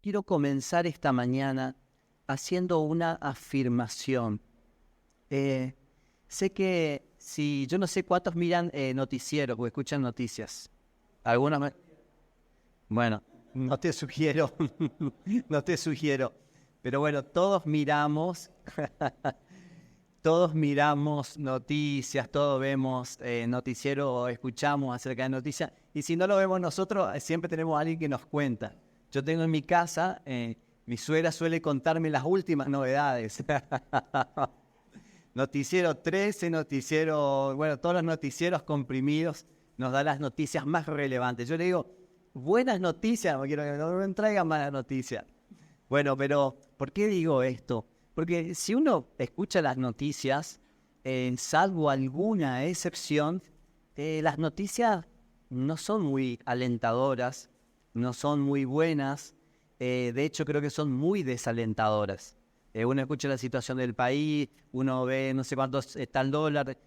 quiero comenzar esta mañana haciendo una afirmación. Sé que si yo no sé cuántos miran noticieros o escuchan noticias. Algunos Bueno, no te sugiero, no te sugiero. Pero bueno, todos miramos noticias, todos vemos noticiero o escuchamos acerca de noticias. Y si no lo vemos nosotros, siempre tenemos a alguien que nos cuenta. Yo tengo en mi casa, mi suegra suele contarme las últimas novedades. Noticiero 13, noticiero, bueno, todos los noticieros comprimidos nos dan las noticias más relevantes. Yo le digo, buenas noticias, no quiero que no me traigan malas noticias. Bueno, pero ¿por qué digo esto? Porque si uno escucha las noticias, salvo alguna excepción, las noticias no son muy alentadoras, no son muy buenas, de hecho creo que son muy desalentadoras. Uno escucha la situación del país, uno ve no sé cuánto está el dólar,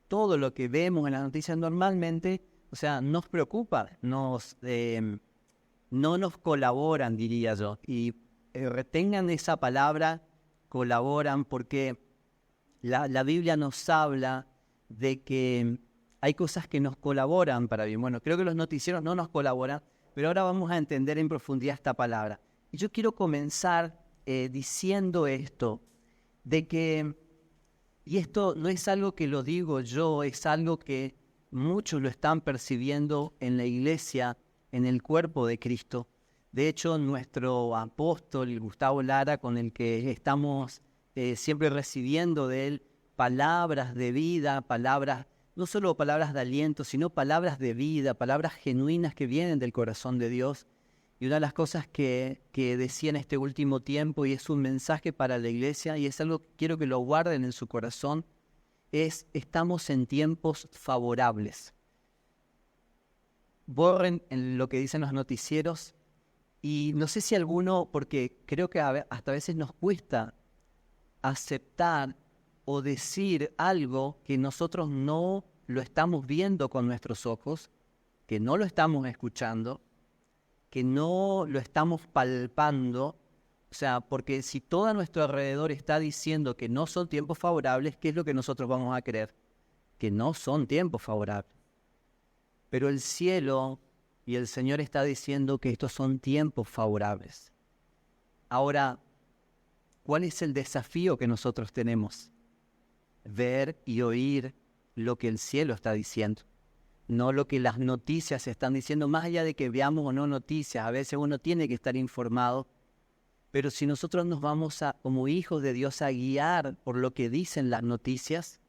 todo lo que vemos en las noticias normalmente, o sea, nos preocupa, no nos colaboran, diría yo. Y retengan esa palabra, colaboran, porque la Biblia nos habla de que hay cosas que nos colaboran para bien. Bueno, creo que los noticieros no nos colaboran, pero ahora vamos a entender en profundidad esta palabra. Y yo quiero comenzar diciendo esto, de que, y esto no es algo que lo digo yo, es algo que muchos lo están percibiendo en la iglesia, en el cuerpo de Cristo. De hecho, nuestro apóstol Gustavo Lara, con el que estamos siempre recibiendo de él palabras de vida, palabras, no solo palabras de aliento, sino palabras de vida, palabras genuinas que vienen del corazón de Dios. Y una de las cosas que decía en este último tiempo, y es un mensaje para la iglesia, y es algo que quiero que lo guarden en su corazón, es: estamos en tiempos favorables. Borren en lo que dicen los noticieros, y no sé si alguno, porque creo que hasta a veces nos cuesta aceptar o decir algo que nosotros no lo estamos viendo con nuestros ojos, que no lo estamos escuchando, que no lo estamos palpando. O sea, porque si todo a nuestro alrededor está diciendo que no son tiempos favorables, ¿qué es lo que nosotros vamos a creer? Que no son tiempos favorables. Pero el cielo y el Señor está diciendo que estos son tiempos favorables. Ahora, ¿cuál es el desafío que nosotros tenemos? Ver y oír lo que el cielo está diciendo, no lo que las noticias están diciendo, más allá de que veamos o no noticias. A veces uno tiene que estar informado, pero si nosotros nos vamos como hijos de Dios, a guiar por lo que dicen las noticias,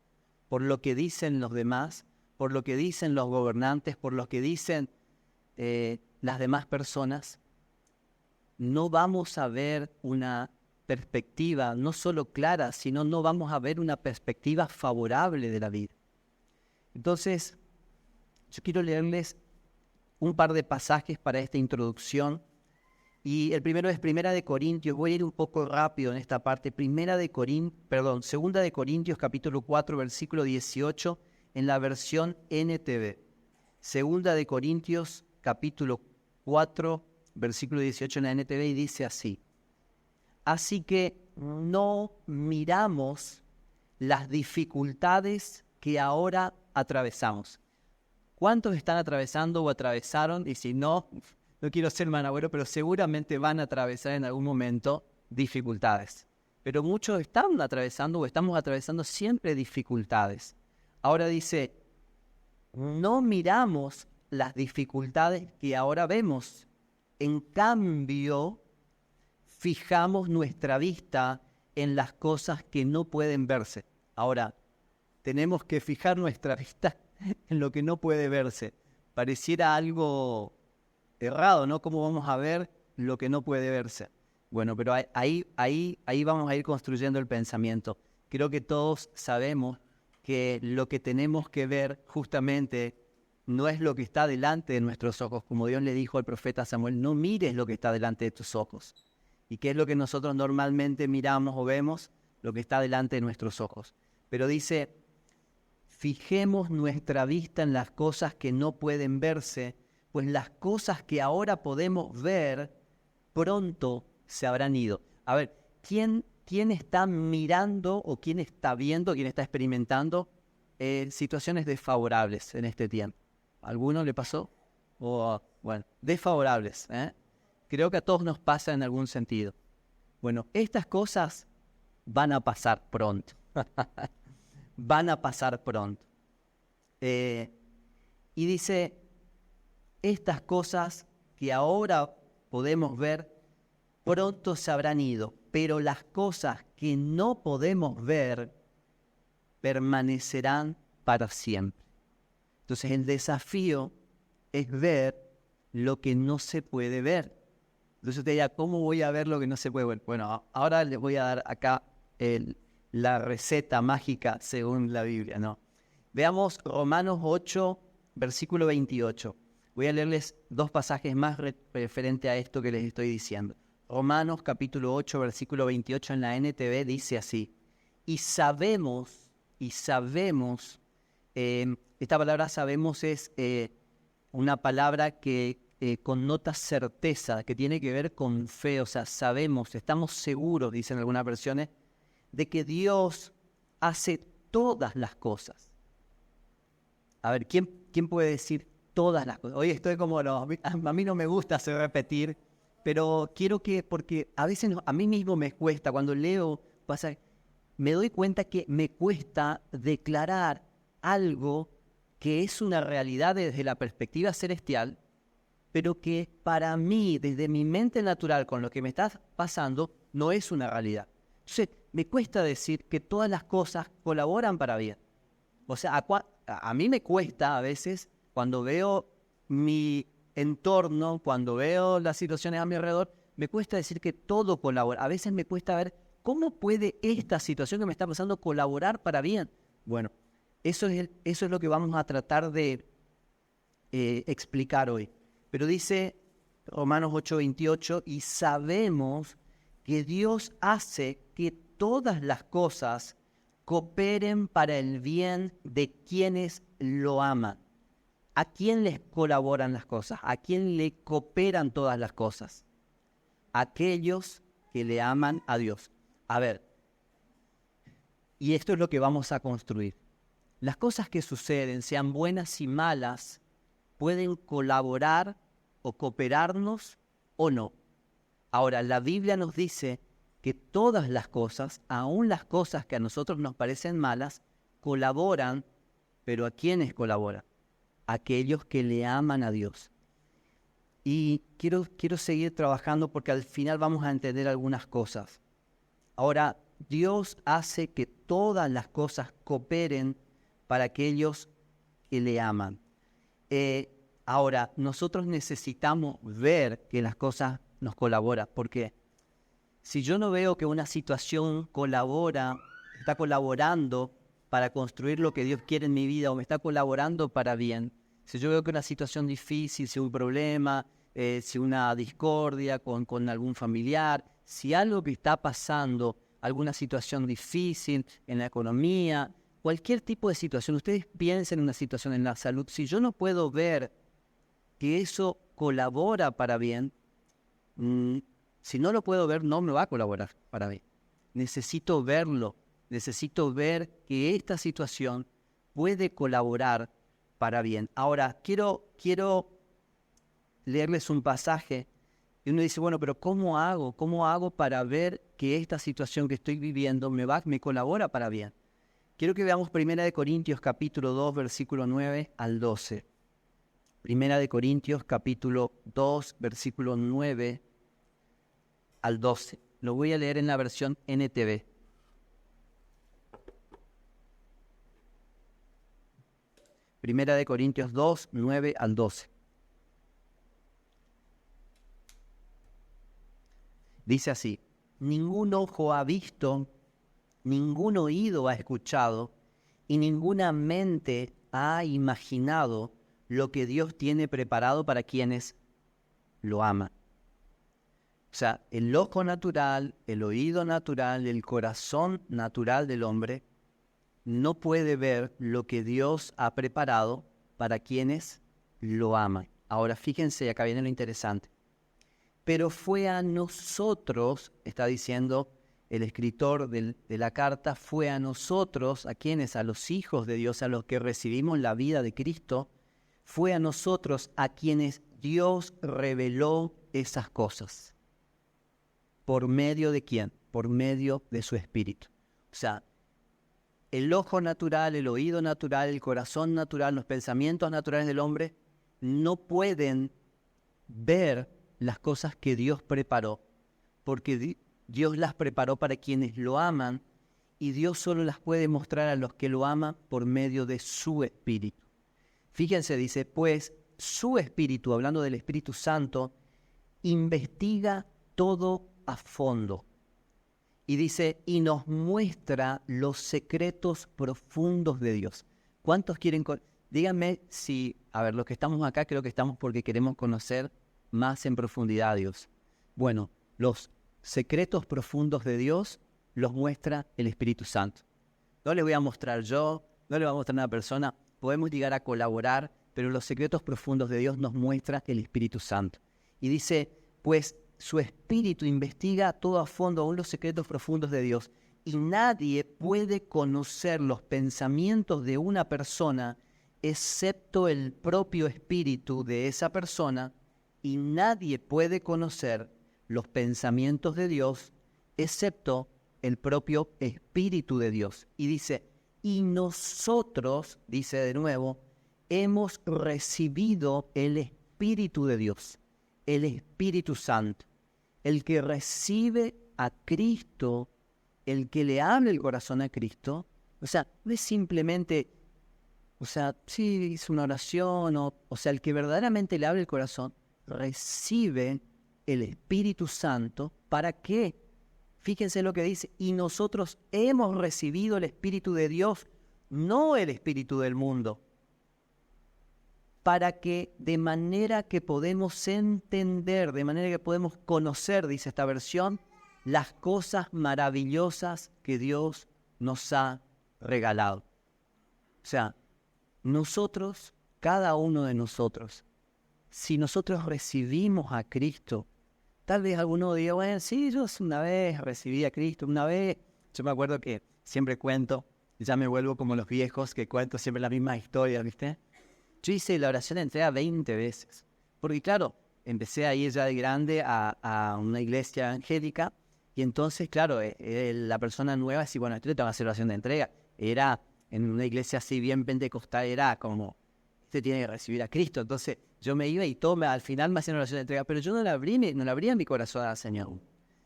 por lo que dicen los demás, por lo que dicen los gobernantes, por lo que dicen las demás personas, no vamos a ver una perspectiva no solo clara, sino no vamos a ver una perspectiva favorable de la vida. Entonces, yo quiero leerles un par de pasajes para esta introducción. Y el primero es Primera de Corintios. Voy a ir un poco rápido en esta parte. Segunda de Corintios, capítulo 4, versículo 18, en la versión NTV. Segunda de Corintios, capítulo 4, versículo 18 en la NTV, y dice así: así que no miramos las dificultades que ahora atravesamos. ¿Cuántos están atravesando o atravesaron? Y si no, no quiero ser managüero, pero seguramente van a atravesar en algún momento dificultades. Pero muchos están atravesando o estamos atravesando siempre dificultades. Ahora dice, no miramos las dificultades que ahora vemos. En cambio, fijamos nuestra vista en las cosas que no pueden verse. Ahora, tenemos que fijar nuestra vista en lo que no puede verse. Pareciera algo errado, ¿no? ¿Cómo vamos a ver lo que no puede verse? Bueno, pero ahí vamos a ir construyendo el pensamiento. Creo que todos sabemos que lo que tenemos que ver justamente no es lo que está delante de nuestros ojos. Como Dios le dijo al profeta Samuel, no mires lo que está delante de tus ojos. ¿Y qué es lo que nosotros normalmente miramos o vemos? Lo que está delante de nuestros ojos. Pero dice, fijemos nuestra vista en las cosas que no pueden verse, pues las cosas que ahora podemos ver pronto se habrán ido. A ver, ¿quién está mirando o quién está viendo, quién está experimentando situaciones desfavorables en este tiempo? ¿Alguno le pasó? Bueno, desfavorables, ¿eh? Creo que a todos nos pasa en algún sentido. Bueno, estas cosas van a pasar pronto. Van a pasar pronto. Y dice, estas cosas que ahora podemos ver, pronto se habrán ido, pero las cosas que no podemos ver permanecerán para siempre. Entonces el desafío es ver lo que no se puede ver. Entonces usted dirá, ¿cómo voy a ver lo que no se puede ver? Bueno, ahora les voy a dar acá la receta mágica según la Biblia, ¿no? Veamos Romanos 8, versículo 28. Voy a leerles dos pasajes más referente a esto que les estoy diciendo. Romanos capítulo 8, versículo 28 en la NTV dice así. Y sabemos, esta palabra sabemos es una palabra que connota certeza, que tiene que ver con fe, o sea, sabemos, estamos seguros, dicen algunas versiones, de que Dios hace todas las cosas. A ver, ¿quién puede decir todas las cosas? Hoy estoy como, a mí no me gusta hacer repetir, pero quiero porque a veces a mí mismo me cuesta, cuando leo, me doy cuenta que me cuesta declarar algo que es una realidad desde la perspectiva celestial, pero que para mí, desde mi mente natural, con lo que me está pasando, no es una realidad. Entonces, me cuesta decir que todas las cosas colaboran para bien. O sea, a mí me cuesta a veces, cuando veo mi entorno, cuando veo las situaciones a mi alrededor, me cuesta decir que todo colabora. A veces me cuesta ver cómo puede esta situación que me está pasando colaborar para bien. Bueno, eso es lo que vamos a tratar de explicar hoy. Pero dice Romanos 8:28, y sabemos que Dios hace que todas las cosas cooperen para el bien de quienes lo aman. ¿A quién les colaboran las cosas? ¿A quién le cooperan todas las cosas? Aquellos que le aman a Dios. A ver, y esto es lo que vamos a construir. Las cosas que suceden, sean buenas y malas, pueden colaborar o cooperarnos o no. Ahora, la Biblia nos dice que todas las cosas, aun las cosas que a nosotros nos parecen malas, colaboran, pero ¿a quiénes colaboran? Aquellos que le aman a Dios. Y quiero seguir trabajando porque al final vamos a entender algunas cosas. Ahora, Dios hace que todas las cosas cooperen para aquellos que le aman. Ahora, nosotros necesitamos ver que las cosas nos colaboran, porque si yo no veo que una situación está colaborando para construir lo que Dios quiere en mi vida o me está colaborando para bien, si yo veo que una situación difícil, si un problema, si una discordia con algún familiar, si algo que está pasando, alguna situación difícil en la economía, cualquier tipo de situación, ustedes piensen en una situación en la salud, si yo no puedo ver que eso colabora para bien, si no lo puedo ver, no me va a colaborar para bien. Necesito verlo, necesito ver que esta situación puede colaborar para bien. Ahora, quiero leerles un pasaje y uno dice, bueno, pero ¿cómo hago? ¿Cómo hago para ver que esta situación que estoy viviendo me colabora para bien? Quiero que veamos 1 Corintios capítulo 2, versículo 9 al 12. 1 Corintios capítulo 2, versículo 9 al 12. Lo voy a leer en la versión NTV. Primera de Corintios 2, 9 al 12. Dice así, ningún ojo ha visto, ningún oído ha escuchado y ninguna mente ha imaginado lo que Dios tiene preparado para quienes lo aman. O sea, el ojo natural, el oído natural, el corazón natural del hombre no puede ver lo que Dios ha preparado para quienes lo aman. Ahora fíjense, acá viene lo interesante. pero fue a nosotros, está diciendo el escritor de la carta, fue a nosotros, ¿a quiénes? A los hijos de Dios, a los que recibimos la vida de Cristo, fue a nosotros a quienes Dios reveló esas cosas. ¿Por medio de quién? Por medio de su Espíritu. O sea, el ojo natural, el oído natural, el corazón natural, los pensamientos naturales del hombre no pueden ver las cosas que Dios preparó, porque Dios las preparó para quienes lo aman, y Dios solo las puede mostrar a los que lo aman por medio de su Espíritu. Fíjense, dice, pues su Espíritu, hablando del Espíritu Santo, investiga todo a fondo. Y dice, y nos muestra los secretos profundos de Dios. ¿Cuántos quieren? Díganme si, a ver, los que estamos acá creo que estamos porque queremos conocer más en profundidad a Dios. Bueno, los secretos profundos de Dios los muestra el Espíritu Santo. No les voy a mostrar yo, no les voy a mostrar a una persona, podemos llegar a colaborar, pero los secretos profundos de Dios nos muestra el Espíritu Santo. Y dice, pues su Espíritu investiga todo a fondo, aún los secretos profundos de Dios, y nadie puede conocer los pensamientos de una persona excepto el propio Espíritu de esa persona, y nadie puede conocer los pensamientos de Dios excepto el propio Espíritu de Dios. Y dice, y nosotros, dice de nuevo, hemos recibido el Espíritu de Dios, el Espíritu Santo, el que recibe a Cristo, el que le abre el corazón a Cristo. O sea, no es simplemente, sí, hizo una oración, o sea, el que verdaderamente le abre el corazón, recibe el Espíritu Santo. ¿Para qué? Fíjense lo que dice, y nosotros hemos recibido el Espíritu de Dios, no el espíritu del mundo, para que de manera que podemos entender, de manera que podemos conocer, dice esta versión, las cosas maravillosas que Dios nos ha regalado. O sea, nosotros, cada uno de nosotros, si nosotros recibimos a Cristo, tal vez alguno diga, bueno, sí, yo una vez recibí a Cristo, una vez. Yo me acuerdo que siempre cuento, ya me vuelvo como los viejos que cuento siempre la misma historia, ¿viste? Yo hice la oración de entrega 20 veces, porque claro, empecé a ir ya de grande a una iglesia evangélica, y entonces, claro, la persona nueva decía, bueno, esto le tengo que hacer oración de entrega. Era en una iglesia así bien pentecostal, era como, usted tiene que recibir a Cristo. Entonces yo me iba y al final me hacían oración de entrega, pero yo no la abría mi corazón al Señor.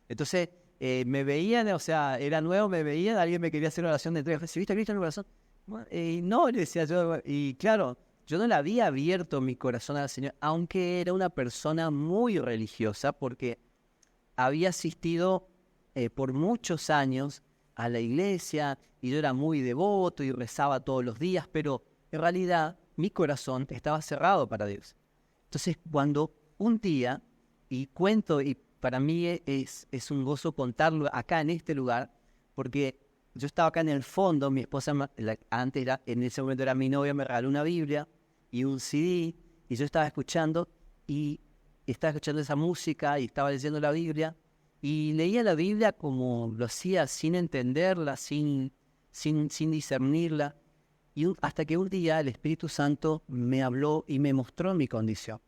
Entonces me veían, o sea, era nuevo, me veían, alguien me quería hacer oración de entrega, ¿recibiste a Cristo en el corazón? No, le decía yo, y claro, yo no le había abierto mi corazón al Señor, aunque era una persona muy religiosa, porque había asistido por muchos años a la iglesia, y yo era muy devoto y rezaba todos los días, pero en realidad mi corazón estaba cerrado para Dios. Entonces, cuando un día, y cuento, y para mí es un gozo contarlo acá en este lugar, porque yo estaba acá en el fondo, mi esposa, en ese momento era mi novia, me regaló una Biblia y un CD, y yo estaba escuchando esa música, y estaba leyendo la Biblia, y leía la Biblia como lo hacía, sin entenderla, sin discernirla. Hasta que un día el Espíritu Santo me habló y me mostró mi condición.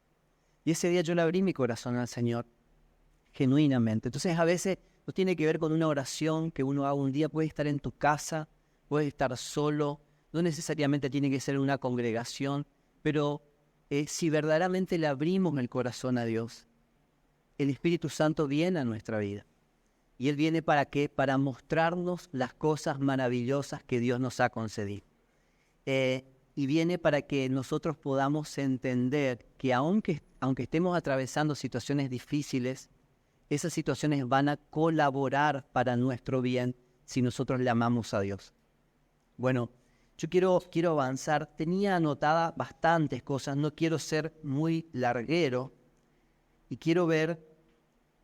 Y ese día yo le abrí mi corazón al Señor, genuinamente. Entonces a veces no tiene que ver con una oración que uno haga un día, puede estar en tu casa, puede estar solo, no necesariamente tiene que ser una congregación, pero si verdaderamente le abrimos el corazón a Dios, el Espíritu Santo viene a nuestra vida. ¿Y Él viene para qué? Para mostrarnos las cosas maravillosas que Dios nos ha concedido. Y viene para que nosotros podamos entender que aunque estemos atravesando situaciones difíciles, esas situaciones van a colaborar para nuestro bien si nosotros le amamos a Dios. Bueno, yo quiero avanzar. Tenía anotadas bastantes cosas, no quiero ser muy larguero y quiero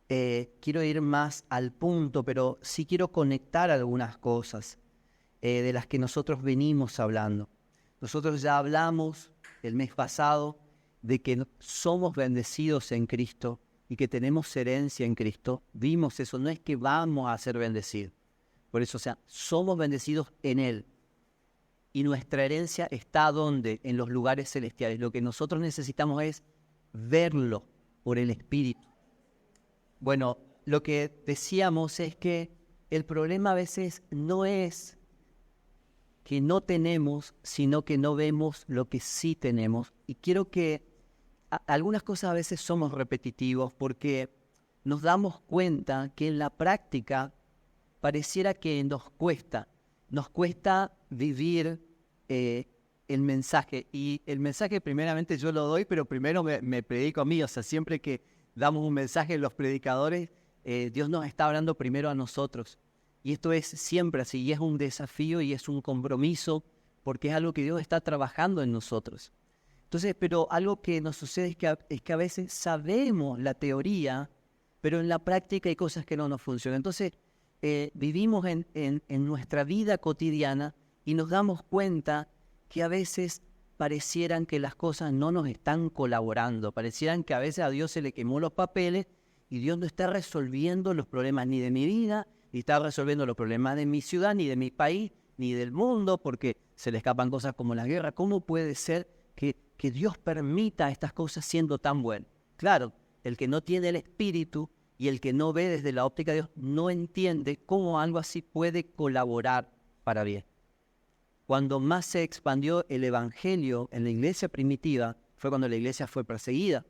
ir más al punto, pero sí quiero conectar algunas cosas de las que nosotros venimos hablando. Nosotros ya hablamos el mes pasado de que somos bendecidos en Cristo y que tenemos herencia en Cristo, vimos eso, no es que vamos a ser bendecidos. Por eso, o sea, somos bendecidos en Él. Y nuestra herencia está ¿dónde? En los lugares celestiales. Lo que nosotros necesitamos es verlo por el Espíritu. Bueno, lo que decíamos es que el problema a veces no es que no tenemos, sino que no vemos lo que sí tenemos. Y quiero que algunas cosas a veces somos repetitivos porque nos damos cuenta que en la práctica pareciera que nos cuesta vivir el mensaje. Y el mensaje primeramente yo lo doy, pero primero me predico a mí. O sea, siempre que damos un mensaje los predicadores, Dios nos está hablando primero a nosotros. Y esto es siempre así, y es un desafío y es un compromiso, porque es algo que Dios está trabajando en nosotros. Entonces, pero algo que nos sucede es que a veces sabemos la teoría, pero en la práctica hay cosas que no nos funcionan. Entonces, vivimos en nuestra vida cotidiana y nos damos cuenta que a veces parecieran que las cosas no nos están colaborando, parecieran que a veces a Dios se le quemó los papeles y Dios no está resolviendo los problemas ni de mi vida, ni está resolviendo los problemas de mi ciudad, ni de mi país, ni del mundo, porque se le escapan cosas como la guerra. ¿Cómo puede ser que Dios permita estas cosas siendo tan buenas? Claro, el que no tiene el Espíritu y el que no ve desde la óptica de Dios no entiende cómo algo así puede colaborar para bien. Cuando más se expandió el Evangelio en la iglesia primitiva fue cuando la iglesia fue perseguida.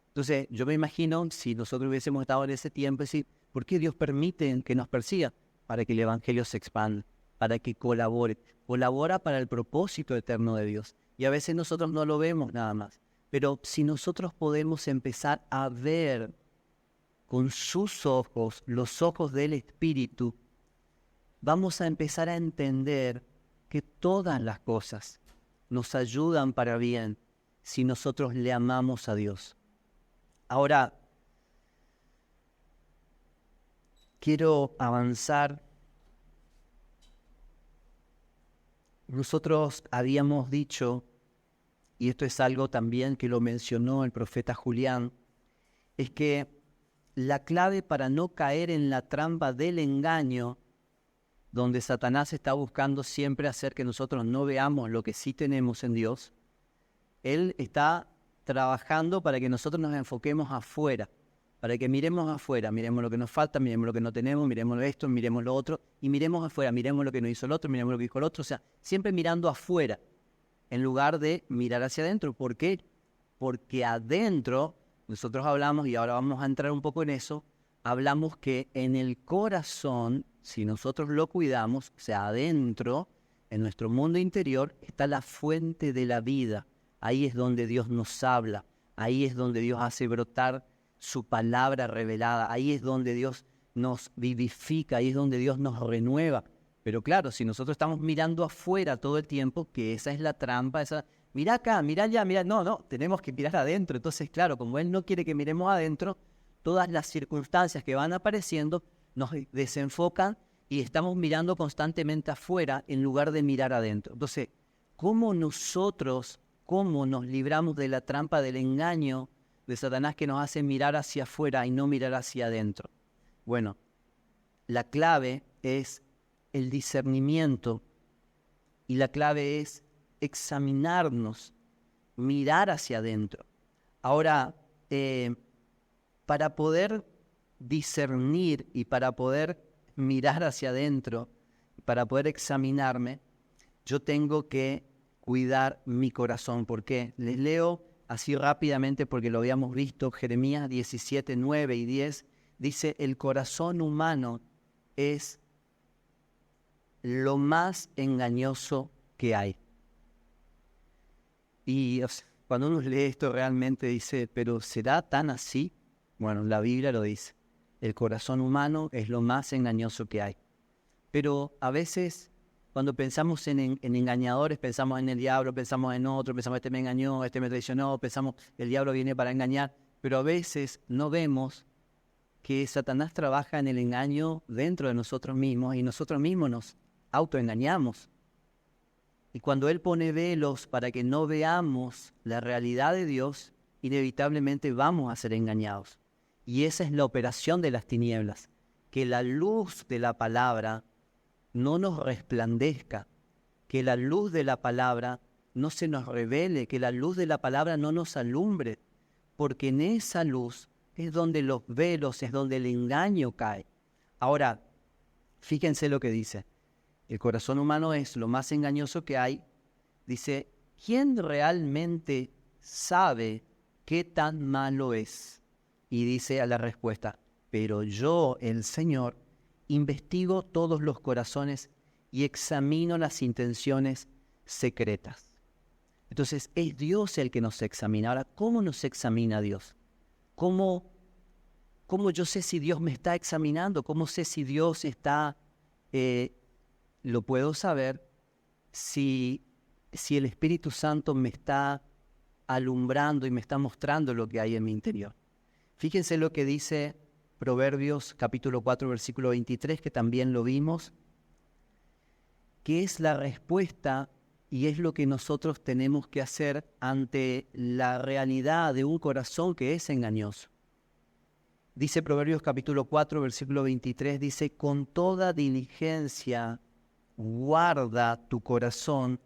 Entonces, yo me imagino, si nosotros hubiésemos estado en ese tiempo, decir, ¿por qué Dios permite que nos persiga? Para que el Evangelio se expanda, para que colabore. Colabora para el propósito eterno de Dios. Y a veces nosotros no lo vemos nada más. Pero si nosotros podemos empezar a ver con sus ojos, los ojos del Espíritu, vamos a empezar a entender que todas las cosas nos ayudan para bien si nosotros le amamos a Dios. Ahora, quiero avanzar. Nosotros habíamos dicho, y esto es algo también que lo mencionó el profeta Julián, es que la clave para no caer en la trampa del engaño, donde Satanás está buscando siempre hacer que nosotros no veamos lo que sí tenemos en Dios, él está trabajando para que nosotros nos enfoquemos afuera, para que miremos afuera, miremos lo que nos falta, miremos lo que no tenemos, miremos esto, miremos lo otro, y miremos afuera, miremos lo que nos hizo el otro, miremos lo que dijo el otro, o sea, siempre mirando afuera, en lugar de mirar hacia adentro. ¿Por qué? Porque adentro, nosotros hablamos, y ahora vamos a entrar un poco en eso, hablamos que en el corazón, si nosotros lo cuidamos, o sea, adentro, en nuestro mundo interior, está la fuente de la vida. Ahí es donde Dios nos habla, ahí es donde Dios hace brotar su palabra revelada, ahí es donde Dios nos vivifica, ahí es donde Dios nos renueva. Pero claro, si nosotros estamos mirando afuera todo el tiempo, que esa es la trampa, mira acá, mira allá, mira, no, tenemos que mirar adentro. Entonces, claro, como Él no quiere que miremos adentro, todas las circunstancias que van apareciendo nos desenfocan y estamos mirando constantemente afuera en lugar de mirar adentro. Entonces, ¿cómo nos libramos de la trampa del engaño de Satanás que nos hace mirar hacia afuera y no mirar hacia adentro? Bueno, la clave es el discernimiento y la clave es examinarnos, mirar hacia adentro. Ahora, para poder discernir y para poder mirar hacia adentro, para poder examinarme, yo tengo que cuidar mi corazón. ¿Por qué? Les leo así rápidamente porque lo habíamos visto. Jeremías 17, 9 y 10 dice: el corazón humano es lo más engañoso que hay. Y cuando uno lee esto realmente dice, ¿pero será tan así? Bueno, la Biblia lo dice. El corazón humano es lo más engañoso que hay. Pero a veces, cuando pensamos en engañadores, pensamos en el diablo, pensamos en otro, pensamos este me engañó, este me traicionó, pensamos el diablo viene para engañar. Pero a veces no vemos que Satanás trabaja en el engaño dentro de nosotros mismos y nosotros mismos nos autoengañamos. Y cuando Él pone velos para que no veamos la realidad de Dios, inevitablemente vamos a ser engañados. Y esa es la operación de las tinieblas, que la luz de la palabra no nos resplandezca, que la luz de la palabra no se nos revele, que la luz de la palabra no nos alumbre, porque en esa luz es donde los velos, es donde el engaño cae. Ahora, fíjense lo que dice. El corazón humano es lo más engañoso que hay. Dice, ¿quién realmente sabe qué tan malo es? Y dice a la respuesta, pero yo, el Señor, investigo todos los corazones y examino las intenciones secretas. Entonces, es Dios el que nos examina. Ahora, ¿cómo nos examina Dios? ¿Cómo yo sé si Dios me está examinando? ¿Cómo sé si Dios está... lo puedo saber si el Espíritu Santo me está alumbrando y me está mostrando lo que hay en mi interior. Fíjense lo que dice Proverbios capítulo 4, versículo 23, que también lo vimos, que es la respuesta y es lo que nosotros tenemos que hacer ante la realidad de un corazón que es engañoso. Dice Proverbios capítulo 4, versículo 23, dice, con toda diligencia guarda tu corazón,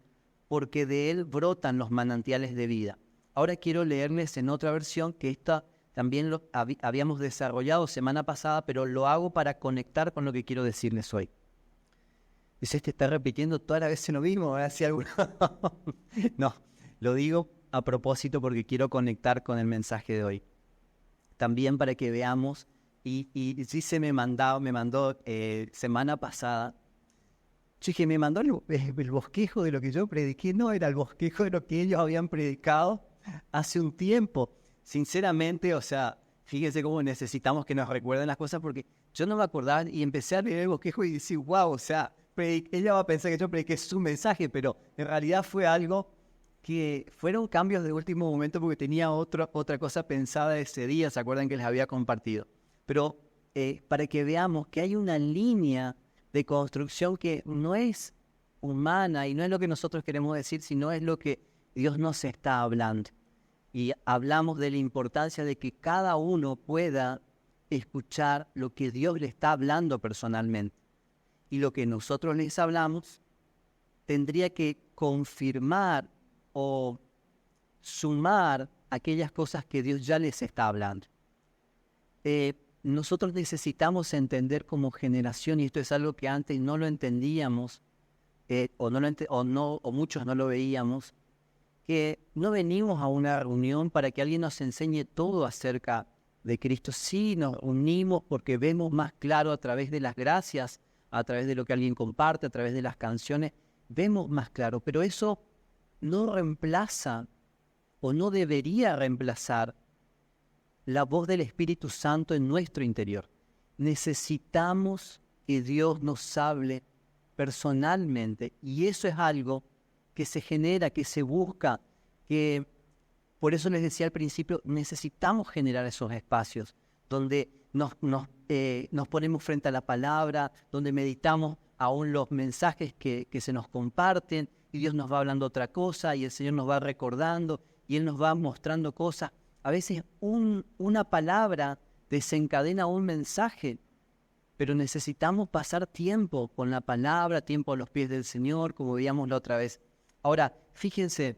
porque de él brotan los manantiales de vida. Ahora quiero leerles en otra versión, que esta también lo habíamos desarrollado semana pasada, pero lo hago para conectar con lo que quiero decirles hoy. Dice, está repitiendo toda la vez lo mismo, ¿sí alguno? No, lo digo a propósito porque quiero conectar con el mensaje de hoy. También para que veamos, y sí se me mandó semana pasada. Yo dije, me mandó el bosquejo de lo que yo prediqué. No, era el bosquejo de lo que ellos habían predicado hace un tiempo. Sinceramente, o sea, fíjense cómo necesitamos que nos recuerden las cosas, porque yo no me acordaba y empecé a leer el bosquejo y decir, wow, o sea, ella va a pensar que yo prediqué su mensaje, pero en realidad fue algo que fueron cambios de último momento porque tenía otra cosa pensada ese día, ¿se acuerdan que les había compartido? Pero para que veamos que hay una línea de construcción que no es humana y no es lo que nosotros queremos decir, sino es lo que Dios nos está hablando. Y hablamos de la importancia de que cada uno pueda escuchar lo que Dios le está hablando personalmente. Y lo que nosotros les hablamos tendría que confirmar o sumar aquellas cosas que Dios ya les está hablando. Nosotros necesitamos entender como generación, y esto es algo que antes no lo entendíamos, o muchos no lo veíamos, que no venimos a una reunión para que alguien nos enseñe todo acerca de Cristo. Sí, nos unimos porque vemos más claro a través de las gracias, a través de lo que alguien comparte, a través de las canciones, vemos más claro, pero eso no reemplaza o no debería reemplazar la voz del Espíritu Santo en nuestro interior. Necesitamos que Dios nos hable personalmente, y eso es algo que se genera, que se busca, que por eso les decía al principio, necesitamos generar esos espacios donde nos ponemos frente a la palabra, donde meditamos aún los mensajes que se nos comparten, y Dios nos va hablando otra cosa, y el Señor nos va recordando, y Él nos va mostrando cosas. A veces una palabra desencadena un mensaje, pero necesitamos pasar tiempo con la palabra, tiempo a los pies del Señor, como veíamos la otra vez. Ahora, fíjense,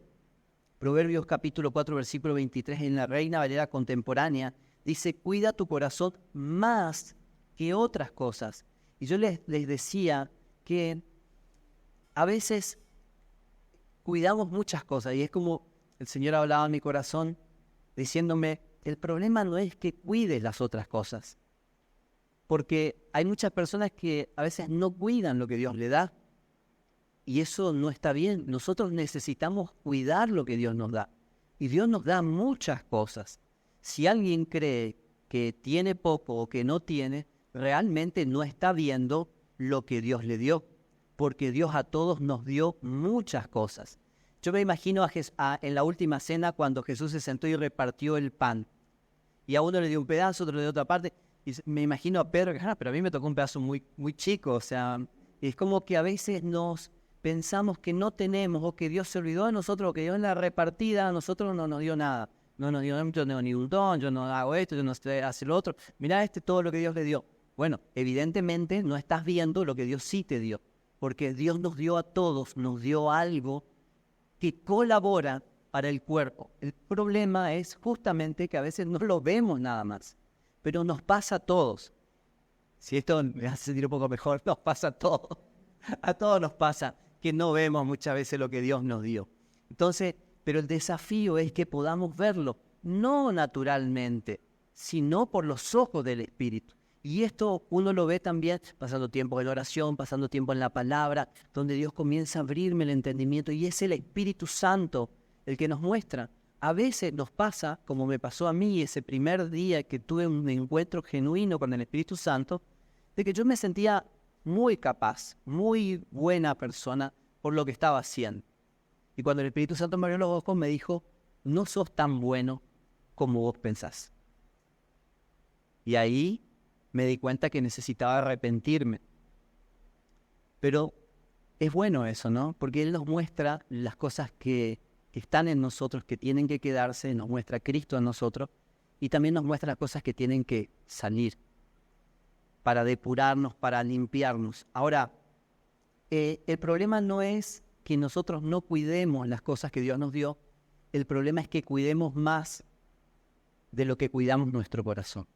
Proverbios capítulo 4, versículo 23, en la Reina Valera contemporánea, dice, cuida tu corazón más que otras cosas. Y yo les decía que a veces cuidamos muchas cosas, y es como el Señor hablaba en mi corazón, diciéndome, el problema no es que cuides las otras cosas, porque hay muchas personas que a veces no cuidan lo que Dios le da, y eso no está bien. Nosotros necesitamos cuidar lo que Dios nos da, y Dios nos da muchas cosas. Si alguien cree que tiene poco o que no tiene, realmente no está viendo lo que Dios le dio, porque Dios a todos nos dio muchas cosas. Yo me imagino en la última cena cuando Jesús se sentó y repartió el pan, y a uno le dio un pedazo, otro le dio otra parte, y me imagino a Pedro que, pero a mí me tocó un pedazo muy, muy chico, o sea, es como que a veces nos pensamos que no tenemos, o que Dios se olvidó de nosotros, o que Dios en la repartida a nosotros no nos dio nada. No nos dio, yo no tengo ni un don, yo no hago esto, yo no sé hacer lo otro. Mirá todo lo que Dios le dio. Bueno, evidentemente no estás viendo lo que Dios sí te dio, porque Dios nos dio a todos, nos dio algo que colabora para el cuerpo. El problema es justamente que a veces no lo vemos nada más, pero nos pasa a todos. Si esto me hace sentir un poco mejor, nos pasa a todos. A todos nos pasa que no vemos muchas veces lo que Dios nos dio. Entonces, pero el desafío es que podamos verlo, no naturalmente, sino por los ojos del Espíritu. Y esto uno lo ve también pasando tiempo en oración, pasando tiempo en la palabra, donde Dios comienza a abrirme el entendimiento y es el Espíritu Santo el que nos muestra. A veces nos pasa, como me pasó a mí ese primer día que tuve un encuentro genuino con el Espíritu Santo, de que yo me sentía muy capaz, muy buena persona por lo que estaba haciendo. Y cuando el Espíritu Santo me abrió los ojos me dijo, no sos tan bueno como vos pensás. Y ahí me di cuenta que necesitaba arrepentirme. Pero es bueno eso, ¿no? Porque Él nos muestra las cosas que están en nosotros, que tienen que quedarse, nos muestra Cristo en nosotros y también nos muestra las cosas que tienen que salir para depurarnos, para limpiarnos. Ahora, el problema no es que nosotros no cuidemos las cosas que Dios nos dio, el problema es que cuidemos más de lo que cuidamos nuestro corazón.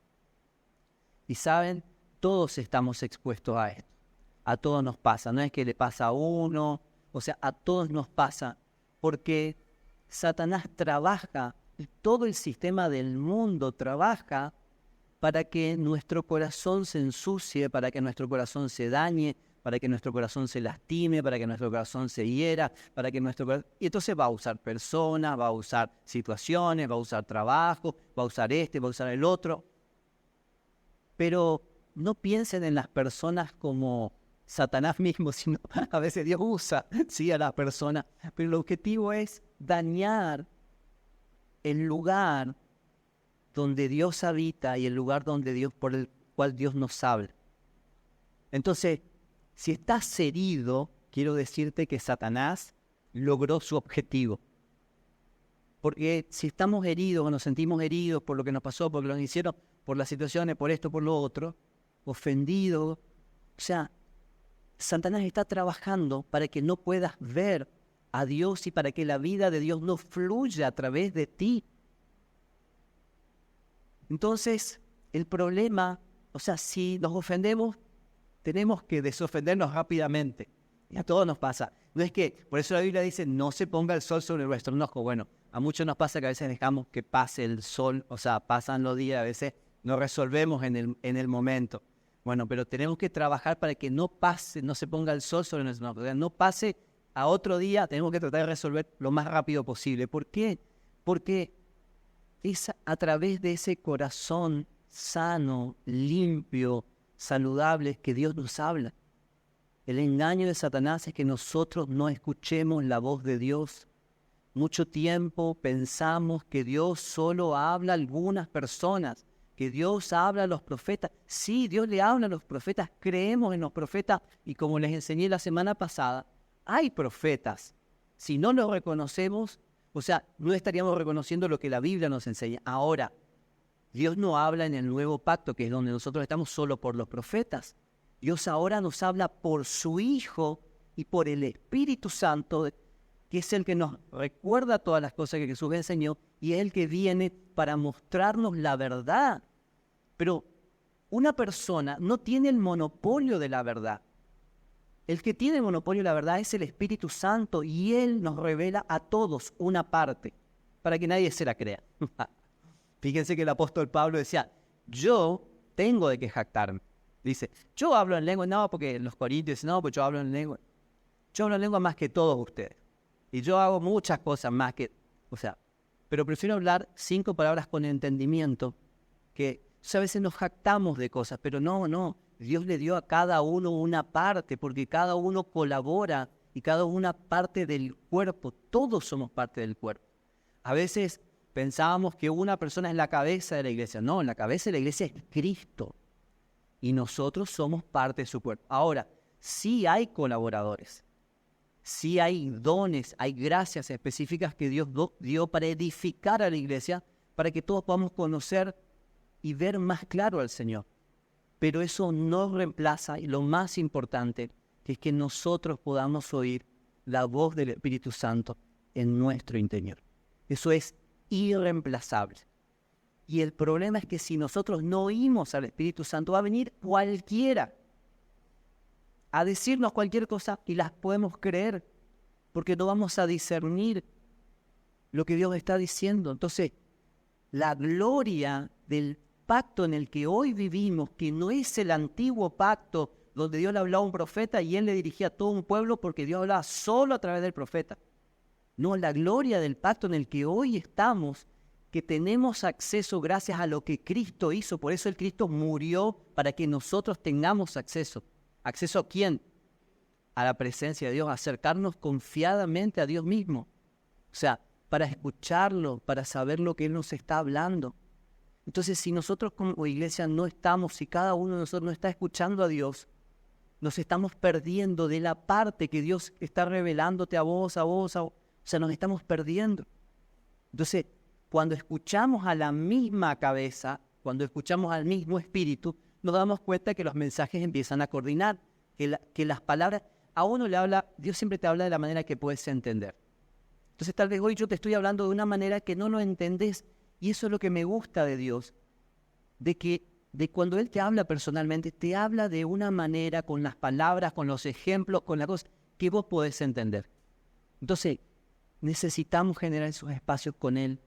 Y saben, todos estamos expuestos a esto. A todos nos pasa, no es que le pasa a uno, o sea, a todos nos pasa, porque Satanás trabaja, todo el sistema del mundo trabaja para que nuestro corazón se ensucie, para que nuestro corazón se dañe, para que nuestro corazón se lastime, para que nuestro corazón se hiera, para que nuestro corazón... Y entonces va a usar personas, va a usar situaciones, va a usar trabajo, va a usar va a usar el otro. Pero no piensen en las personas como Satanás mismo, sino a veces Dios usa, sí, a las personas. Pero el objetivo es dañar el lugar donde Dios habita y el lugar por el cual Dios nos habla. Entonces, si estás herido, quiero decirte que Satanás logró su objetivo. Porque si estamos heridos o nos sentimos heridos por lo que nos pasó, por lo que nos hicieron, por las situaciones, por esto, por lo otro, ofendidos, o sea, Satanás está trabajando para que no puedas ver a Dios y para que la vida de Dios no fluya a través de ti. Entonces, el problema, o sea, si nos ofendemos, tenemos que desofendernos rápidamente. Y a todos nos pasa. No es que, por eso la Biblia dice, no se ponga el sol sobre nuestro enojo. Bueno, a muchos nos pasa que a veces dejamos que pase el sol, o sea, pasan los días, a veces no resolvemos en el momento. Bueno, pero tenemos que trabajar para que no pase, no se ponga el sol sobre nuestro enojo. O sea, no pase a otro día, tenemos que tratar de resolver lo más rápido posible. ¿Por qué? Porque es a través de ese corazón sano, limpio, saludable que Dios nos habla. El engaño de Satanás es que nosotros no escuchemos la voz de Dios. Mucho tiempo pensamos que Dios solo habla a algunas personas, que Dios habla a los profetas. Sí, Dios le habla a los profetas, creemos en los profetas y como les enseñé la semana pasada, hay profetas. Si no los reconocemos, o sea, no estaríamos reconociendo lo que la Biblia nos enseña. Ahora, Dios no habla en el nuevo pacto, que es donde nosotros estamos solo por los profetas. Dios ahora nos habla por su Hijo y por el Espíritu Santo, que es el que nos recuerda todas las cosas que Jesús enseñó y es el que viene para mostrarnos la verdad. Pero una persona no tiene el monopolio de la verdad. El que tiene el monopolio de la verdad es el Espíritu Santo y Él nos revela a todos una parte para que nadie se la crea. Fíjense que el apóstol Pablo decía, yo tengo de qué jactarme. Dice, yo hablo en lengua, no, porque los corintios dicen, no, pues yo hablo en lengua. Yo hablo en lengua más que todos ustedes. Y yo hago muchas cosas más que, o sea, pero prefiero hablar 5 palabras con entendimiento, que o sea, a veces nos jactamos de cosas, pero no, Dios le dio a cada uno una parte, porque cada uno colabora y cada una parte del cuerpo, todos somos parte del cuerpo. A veces pensábamos que una persona es la cabeza de la iglesia, no, la cabeza de la iglesia es Cristo. Y nosotros somos parte de su cuerpo. Ahora, sí hay colaboradores, sí hay dones, hay gracias específicas que Dios dio para edificar a la iglesia, para que todos podamos conocer y ver más claro al Señor. Pero eso no reemplaza, y lo más importante, que es que nosotros podamos oír la voz del Espíritu Santo en nuestro interior. Eso es irreemplazable. Y el problema es que si nosotros no oímos al Espíritu Santo, va a venir cualquiera a decirnos cualquier cosa y las podemos creer, porque no vamos a discernir lo que Dios está diciendo. Entonces, la gloria del pacto en el que hoy vivimos, que no es el antiguo pacto donde Dios le hablaba a un profeta y él le dirigía a todo un pueblo porque Dios hablaba solo a través del profeta. No, la gloria del pacto en el que hoy estamos, que tenemos acceso gracias a lo que Cristo hizo. Por eso el Cristo murió para que nosotros tengamos acceso. ¿Acceso a quién? A la presencia de Dios, a acercarnos confiadamente a Dios mismo. O sea, para escucharlo, para saber lo que Él nos está hablando. Entonces, si nosotros como iglesia no estamos, si cada uno de nosotros no está escuchando a Dios, nos estamos perdiendo de la parte que Dios está revelándote a vos. O sea, nos estamos perdiendo. Entonces, cuando escuchamos a la misma cabeza, cuando escuchamos al mismo espíritu, nos damos cuenta que los mensajes empiezan a coordinar, que las palabras, a uno le habla, Dios siempre te habla de la manera que puedes entender. Entonces tal vez hoy yo te estoy hablando de una manera que no lo entendés, y eso es lo que me gusta de Dios, de cuando Él te habla personalmente, te habla de una manera, con las palabras, con los ejemplos, con las cosas que vos podés entender. Entonces, necesitamos generar esos espacios con Él,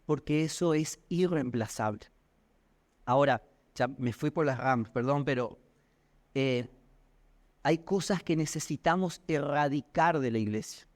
porque eso es irreemplazable. Ahora, ya me fui por las ramas, perdón, pero hay cosas que necesitamos erradicar de la iglesia.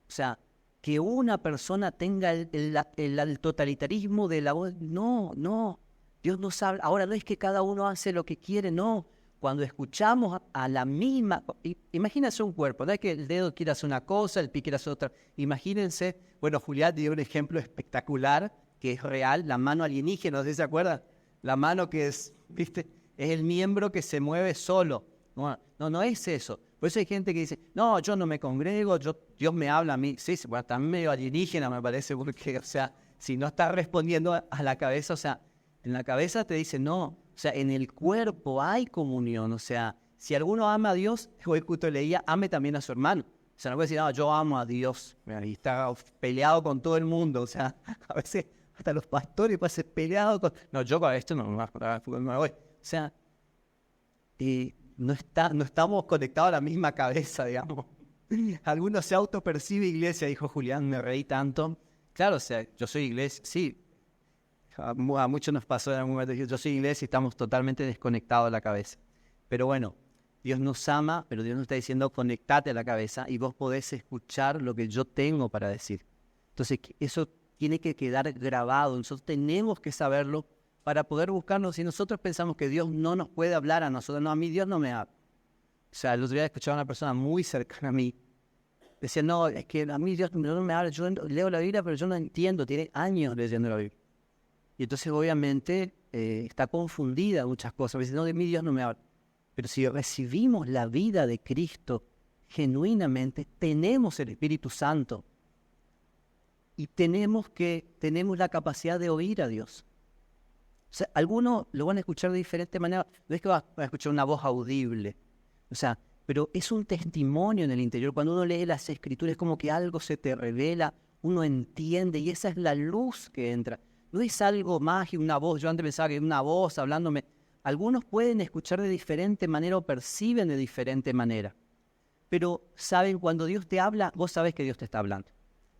O sea, que una persona tenga el totalitarismo de la voz. No, Dios nos habla. Ahora no es que cada uno hace lo que quiere, no. Cuando escuchamos a la misma, imagínense un cuerpo, no es que el dedo quiera hacer una cosa, el pie quiera hacer otra. Imagínense, bueno, Julián dio un ejemplo espectacular, que es real, la mano alienígena, no sé si se acuerdan. La mano que es, ¿viste? Es el miembro que se mueve solo. No es eso. Por eso hay gente que dice, no, yo no me congrego, Dios me habla a mí. Sí, bueno, también medio alienígena me parece, porque, o sea, si no está respondiendo a la cabeza, o sea, en la cabeza te dice, no, o sea, en el cuerpo hay comunión, o sea, si alguno ama a Dios, hoy justo leía, ame también a su hermano. O sea, no puede decir, no, yo amo a Dios, y está peleado con todo el mundo, o sea, a veces hasta los pastores pueden ser peleados con, no, yo con esto no me voy. O sea, no estamos conectados a la misma cabeza, digamos. Algunos se autopercibe iglesia, dijo Julián, me reí tanto. Claro, o sea, yo soy iglesia, sí. A muchos nos pasó en algún momento, yo soy iglesia y estamos totalmente desconectados de la cabeza. Pero bueno, Dios nos ama, pero Dios nos está diciendo, conectate a la cabeza y vos podés escuchar lo que yo tengo para decir. Entonces, eso tiene que quedar grabado. Nosotros tenemos que saberlo para poder buscarnos. Si nosotros pensamos que Dios no nos puede hablar a nosotros, no, a mí Dios no me habla. O sea, el otro día escuchaba a una persona muy cercana a mí. Decía, no, es que a mí Dios no me habla. Yo leo la Biblia, pero yo no entiendo. Tiene años leyendo la Biblia. Y entonces, obviamente, está confundida muchas cosas. Dice, no, de mí Dios no me habla. Pero si recibimos la vida de Cristo genuinamente, tenemos el Espíritu Santo. Y tenemos la capacidad de oír a Dios. O sea, algunos lo van a escuchar de diferente manera. No es que van a escuchar una voz audible. O sea, pero es un testimonio en el interior. Cuando uno lee las Escrituras es como que algo se te revela, uno entiende y esa es la luz que entra. No es algo mágico, una voz. Yo antes pensaba que era una voz hablándome. Algunos pueden escuchar de diferente manera o perciben de diferente manera. Pero, ¿saben? Cuando Dios te habla, vos sabés que Dios te está hablando.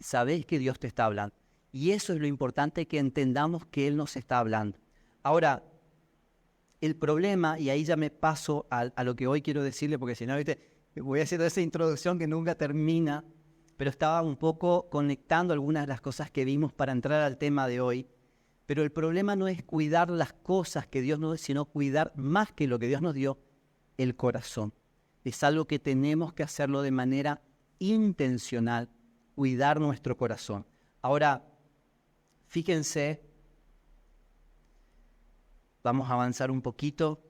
Sabés que Dios te está hablando. Y eso es lo importante, que entendamos que Él nos está hablando. Ahora, el problema, y ahí ya me paso a lo que hoy quiero decirle, porque si no, ¿viste? Voy haciendo esa introducción que nunca termina, pero estaba un poco conectando algunas de las cosas que vimos para entrar al tema de hoy. Pero el problema no es cuidar las cosas que Dios nos dio, sino cuidar más que lo que Dios nos dio, el corazón. Es algo que tenemos que hacerlo de manera intencional, cuidar nuestro corazón. Ahora, fíjense, vamos a avanzar un poquito,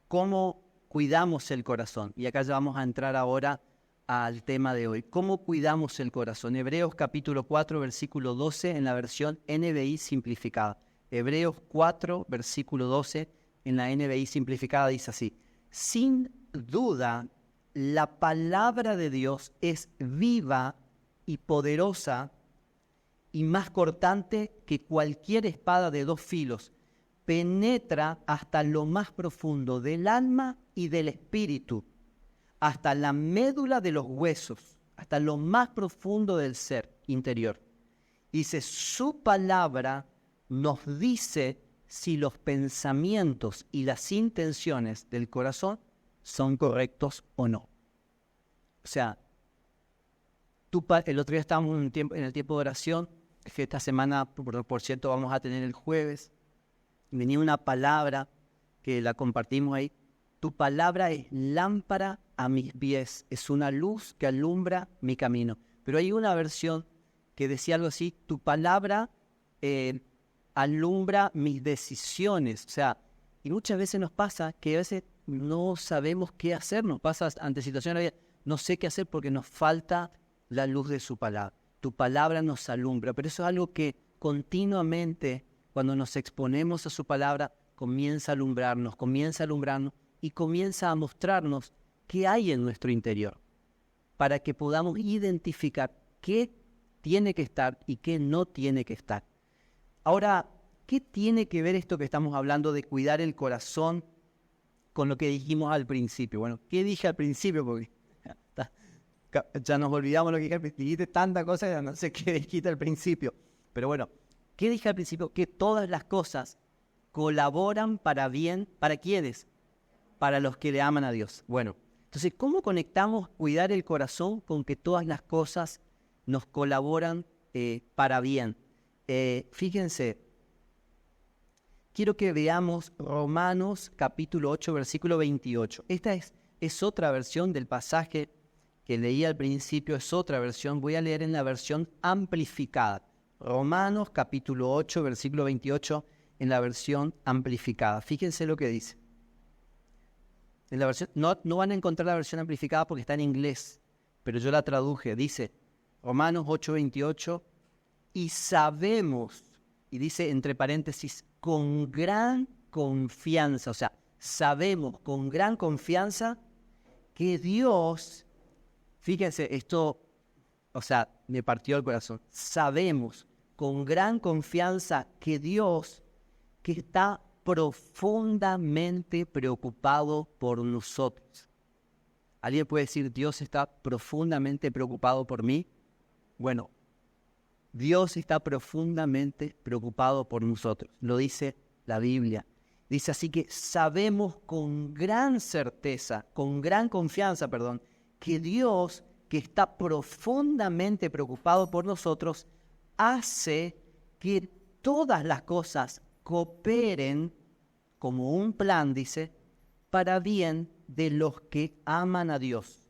cómo cuidamos el corazón. Y acá ya vamos a entrar ahora al tema de hoy. ¿Cómo cuidamos el corazón? Hebreos capítulo 4, versículo 12 en la versión NBI simplificada. Hebreos 4, versículo 12 en la NBI simplificada dice así: sin duda, la palabra de Dios es viva y poderosa y más cortante que cualquier espada de dos filos. Penetra hasta lo más profundo del alma y del espíritu, hasta la médula de los huesos, hasta lo más profundo del ser interior. Dice, su palabra nos dice si los pensamientos y las intenciones del corazón son correctos o no. O sea, el otro día estábamos en el tiempo de oración, que esta semana, por cierto, vamos a tener el jueves. Venía una palabra que la compartimos ahí. Tu palabra es lámpara a mis pies, es una luz que alumbra mi camino. Pero hay una versión que decía algo así: tu palabra alumbra mis decisiones. O sea, y muchas veces nos pasa que a veces no sabemos qué hacer, nos pasa ante situaciones, no sé qué hacer porque nos falta la luz de su palabra. Tu palabra nos alumbra, pero eso es algo que continuamente, cuando nos exponemos a su palabra, comienza a alumbrarnos y comienza a mostrarnos qué hay en nuestro interior, para que podamos identificar qué tiene que estar y qué no tiene que estar. Ahora, ¿qué tiene que ver esto que estamos hablando de cuidar el corazón con lo que dijimos al principio? Bueno, ¿qué dije al principio? Porque ya nos olvidamos lo que dije al principio. Dijiste tanta cosa, ya no sé qué dijiste al principio. Pero bueno, ¿qué dije al principio? Que todas las cosas colaboran para bien. ¿Para quiénes? Para los que le aman a Dios. Bueno, entonces, ¿cómo conectamos cuidar el corazón con que todas las cosas nos colaboran para bien? Fíjense, quiero que veamos Romanos capítulo 8, versículo 28. Esta es otra versión del pasaje que leí al principio, es otra versión. Voy a leer en la versión amplificada. Romanos capítulo 8, versículo 28, en la versión amplificada. Fíjense lo que dice. En la versión, no van a encontrar la versión amplificada porque está en inglés, pero yo la traduje. Dice Romanos 8, 28, y sabemos, y dice entre paréntesis, con gran confianza, o sea, sabemos con gran confianza que Dios, fíjense, esto, o sea, me partió el corazón. Sabemos con gran confianza que Dios, que está profundamente preocupado por nosotros. ¿Alguien puede decir, Dios está profundamente preocupado por mí? Bueno, Dios está profundamente preocupado por nosotros. Lo dice la Biblia. Dice así que sabemos con gran certeza, con gran confianza, que Dios, que está profundamente preocupado por nosotros, hace que todas las cosas cooperen como un plan, dice, para bien de los que aman a Dios.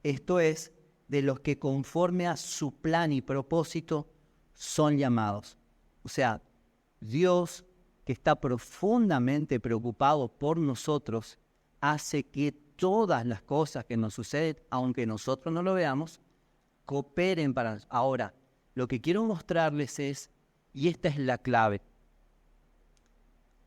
Esto es, de los que conforme a su plan y propósito son llamados. O sea, Dios, que está profundamente preocupado por nosotros, hace que todas las cosas que nos suceden, aunque nosotros no lo veamos, cooperen para nosotros. Ahora, lo que quiero mostrarles es, y esta es la clave,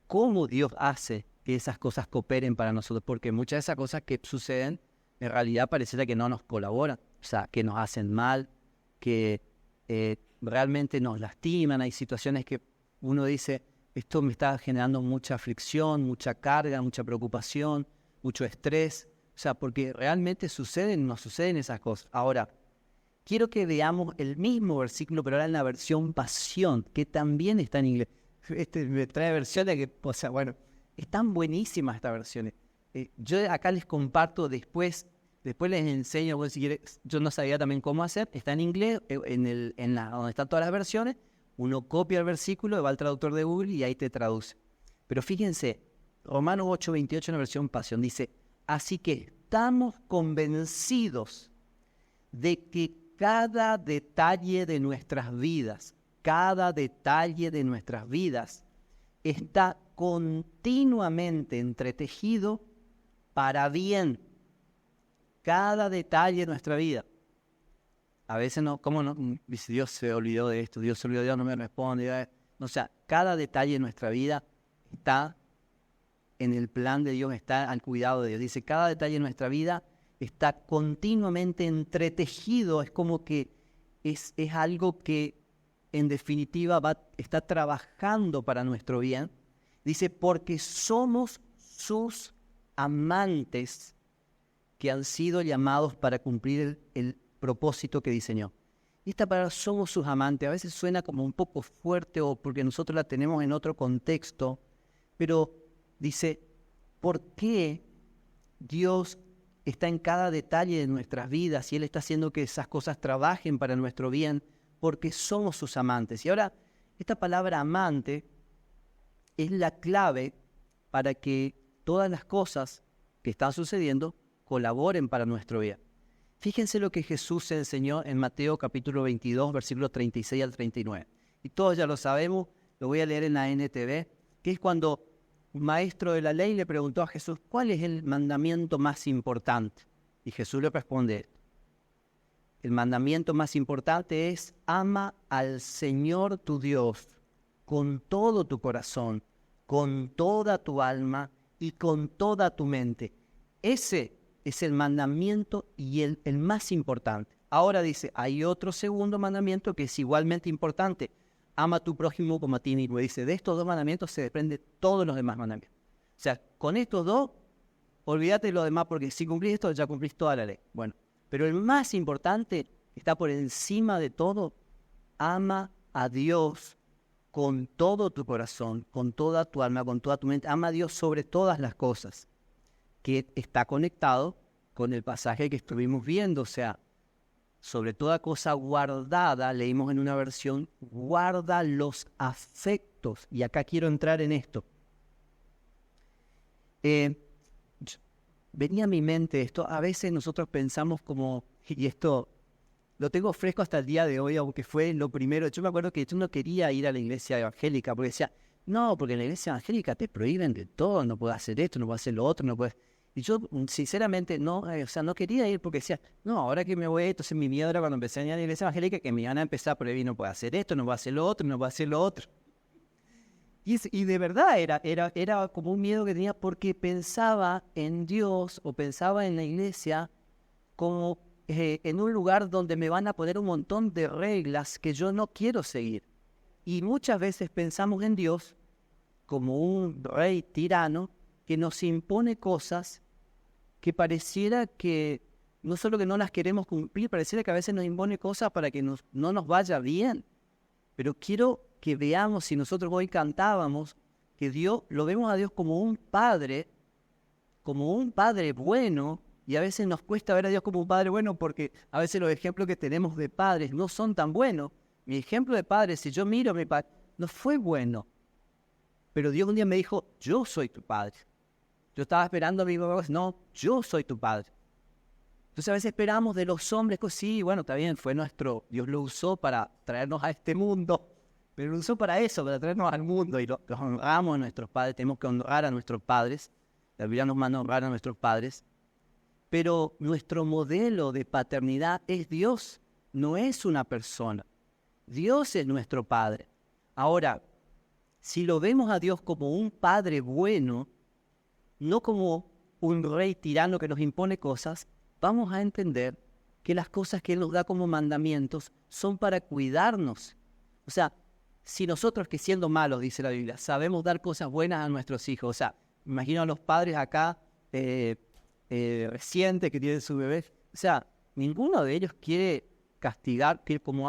cómo Dios hace que esas cosas cooperen para nosotros, porque muchas de esas cosas que suceden, en realidad pareciera que no nos colaboran, o sea, que nos hacen mal, que realmente nos lastiman. Hay situaciones que uno dice, esto me está generando mucha fricción, mucha carga, mucha preocupación, mucho estrés, o sea, porque realmente nos suceden esas cosas. Ahora, quiero que veamos el mismo versículo, pero ahora en la versión Pasión, que también está en inglés. Me trae versiones que, o sea, bueno, están buenísimas estas versiones. Yo acá les comparto después les enseño, bueno, si quieres, yo no sabía también cómo hacer, está en inglés, donde están todas las versiones, uno copia el versículo, va al traductor de Google y ahí te traduce. Pero fíjense, Romanos 8:28 en la versión Pasión dice, así que estamos convencidos de que cada detalle de nuestras vidas está continuamente entretejido para bien. cada detalle de nuestra vida. A veces no, ¿cómo no? Dice, Dios se olvidó de esto, Dios se olvidó de Dios, no me responde. O sea, cada detalle de nuestra vida está en el plan de Dios, está al cuidado de Dios. Dice, cada detalle de nuestra vida está continuamente entretejido, es como que es algo que en definitiva está trabajando para nuestro bien. Dice, porque somos sus amantes que han sido llamados para cumplir el propósito que diseñó. Y esta palabra somos sus amantes, a veces suena como un poco fuerte o porque nosotros la tenemos en otro contexto, pero dice, ¿por qué Dios está en cada detalle de nuestras vidas y Él está haciendo que esas cosas trabajen para nuestro bien? Porque somos sus amantes. Y ahora, esta palabra amante es la clave para que todas las cosas que están sucediendo colaboren para nuestro bien. Fíjense lo que Jesús enseñó en Mateo capítulo 22, versículos 36 al 39. Y todos ya lo sabemos, lo voy a leer en la NTV, que es cuando un maestro de la ley le preguntó a Jesús, ¿cuál es el mandamiento más importante? Y Jesús le responde, el mandamiento más importante es, ama al Señor tu Dios con todo tu corazón, con toda tu alma y con toda tu mente. Ese es el mandamiento y el más importante. Ahora dice, hay otro segundo mandamiento que es igualmente importante. Ama a tu prójimo como a ti mismo. Dice, de estos dos mandamientos se desprenden todos los demás mandamientos. O sea, con estos dos, olvídate de lo demás, porque si cumplís esto, ya cumplís toda la ley. Bueno, pero el más importante, está por encima de todo, ama a Dios con todo tu corazón, con toda tu alma, con toda tu mente. Ama a Dios sobre todas las cosas, que está conectado con el pasaje que estuvimos viendo, o sea, sobre toda cosa guardada, leímos en una versión, guarda los afectos. Y acá quiero entrar en esto. Venía a mi mente esto, a veces nosotros pensamos como, y esto lo tengo fresco hasta el día de hoy, aunque fue lo primero. Yo me acuerdo que yo no quería ir a la iglesia evangélica, porque decía, no, porque en la iglesia evangélica te prohíben de todo, no puedes hacer esto, no puedes hacer lo otro, no puedes... Y yo, sinceramente, no, no quería ir porque decía, no, ahora que me voy, entonces mi miedo era cuando empecé a ir a la iglesia evangélica que me iban a empezar a prohibir, no puedo hacer esto, no puedo hacer lo otro, no puedo hacer lo otro. Y de verdad era como un miedo que tenía porque pensaba en Dios o pensaba en la iglesia como en un lugar donde me van a poner un montón de reglas que yo no quiero seguir. Y muchas veces pensamos en Dios como un rey tirano que nos impone cosas que pareciera que no solo que no las queremos cumplir, pareciera que a veces nos impone cosas para que no nos vaya bien. Pero quiero que veamos, si nosotros hoy cantábamos, que Dios, lo vemos a Dios como un padre bueno, y a veces nos cuesta ver a Dios como un padre bueno porque a veces los ejemplos que tenemos de padres no son tan buenos. Mi ejemplo de padre, si yo miro a mi padre, no fue bueno. Pero Dios un día me dijo, yo soy tu padre. Yo estaba esperando a mi papá, no, yo soy tu padre. Entonces a veces esperamos de los hombres, que sí, bueno, está bien, fue nuestro, Dios lo usó para traernos a este mundo, pero lo usó para eso, para traernos al mundo, y los honramos a nuestros padres, tenemos que honrar a nuestros padres, la Biblia nos manda a honrar a nuestros padres, pero nuestro modelo de paternidad es Dios, no es una persona. Dios es nuestro Padre. Ahora, si lo vemos a Dios como un Padre bueno, no como un rey tirano que nos impone cosas, vamos a entender que las cosas que Él nos da como mandamientos son para cuidarnos. O sea, si nosotros que siendo malos, dice la Biblia, sabemos dar cosas buenas a nuestros hijos, o sea, imagino a los padres acá recientes que tienen su bebé, o sea, ninguno de ellos quiere castigar,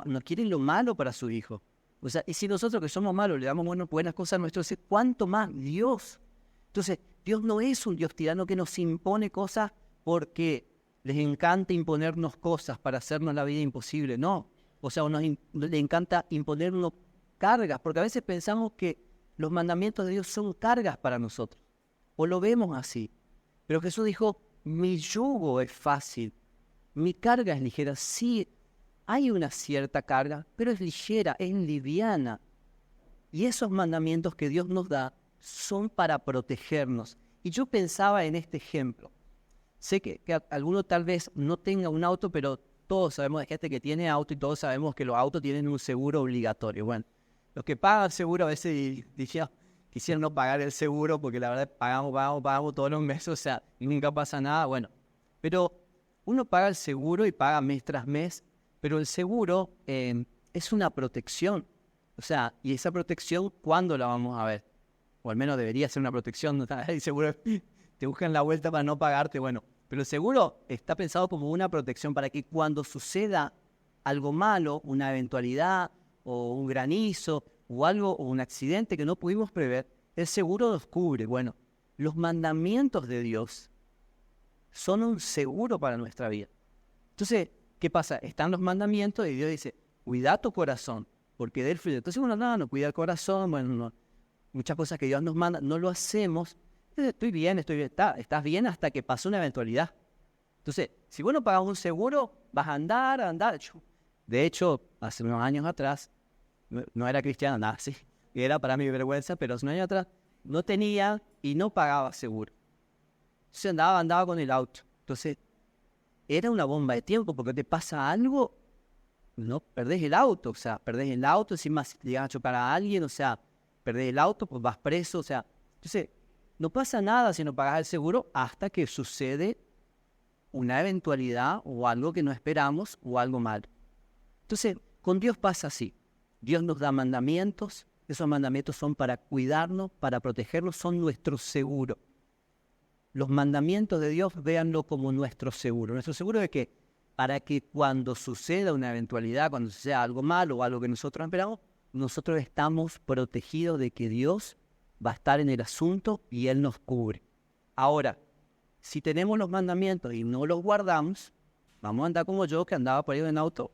no quieren lo malo para su hijo. O sea, y si nosotros que somos malos le damos buenas cosas a nuestros hijos, ¿cuánto más Dios? Entonces, Dios no es un Dios tirano que nos impone cosas porque les encanta imponernos cosas para hacernos la vida imposible, no. O sea, le encanta imponernos cargas, porque a veces pensamos que los mandamientos de Dios son cargas para nosotros, o lo vemos así. Pero Jesús dijo, mi yugo es fácil, mi carga es ligera. Sí, hay una cierta carga, pero es ligera, es liviana. Y esos mandamientos que Dios nos da son para protegernos. Y yo pensaba en este ejemplo. sé que alguno tal vez no tenga un auto, pero todos sabemos de gente que tiene auto y todos sabemos que los autos tienen un seguro obligatorio. Bueno, los que pagan seguro a veces quisieran no pagar el seguro porque la verdad pagamos todos los meses, o sea, nunca pasa nada. Bueno, pero uno paga el seguro y paga mes tras mes, pero el seguro es una protección. O sea, y esa protección, ¿cuándo la vamos a ver? O al menos debería ser una protección, ¿no? El seguro te buscan la vuelta para no pagarte, bueno. Pero el seguro está pensado como una protección para que cuando suceda algo malo, una eventualidad o un granizo o algo o un accidente que no pudimos prever, el seguro nos cubre. Bueno, los mandamientos de Dios son un seguro para nuestra vida. Entonces, ¿qué pasa? Están los mandamientos y Dios dice, cuida tu corazón, porque del fluye. Entonces uno no cuida el corazón, bueno, no, muchas cosas que Dios nos manda, no lo hacemos. Estoy bien, estás bien hasta que pase una eventualidad. Entonces, si vos no pagas un seguro, vas a andar. De hecho, hace unos años atrás, no era cristiano, nada, sí, era para mi vergüenza, pero hace unos años atrás no tenía y no pagaba seguro. Entonces andaba con el auto. Entonces, era una bomba de tiempo, porque te pasa algo, no perdés el auto, o sea, encima si te llegas a chocar a alguien, o sea, perdés el auto, pues vas preso, o sea, entonces, no pasa nada si no pagas el seguro hasta que sucede una eventualidad o algo que no esperamos o algo malo. Entonces, con Dios pasa así. Dios nos da mandamientos, esos mandamientos son para cuidarnos, para protegernos, son nuestro seguro. Los mandamientos de Dios, véanlo como nuestro seguro. ¿Nuestro seguro de qué? Para que cuando suceda una eventualidad, cuando suceda algo malo o algo que nosotros no esperamos, nosotros estamos protegidos de que Dios va a estar en el asunto y Él nos cubre. Ahora, si tenemos los mandamientos y no los guardamos, vamos a andar como yo, que andaba por ahí en auto.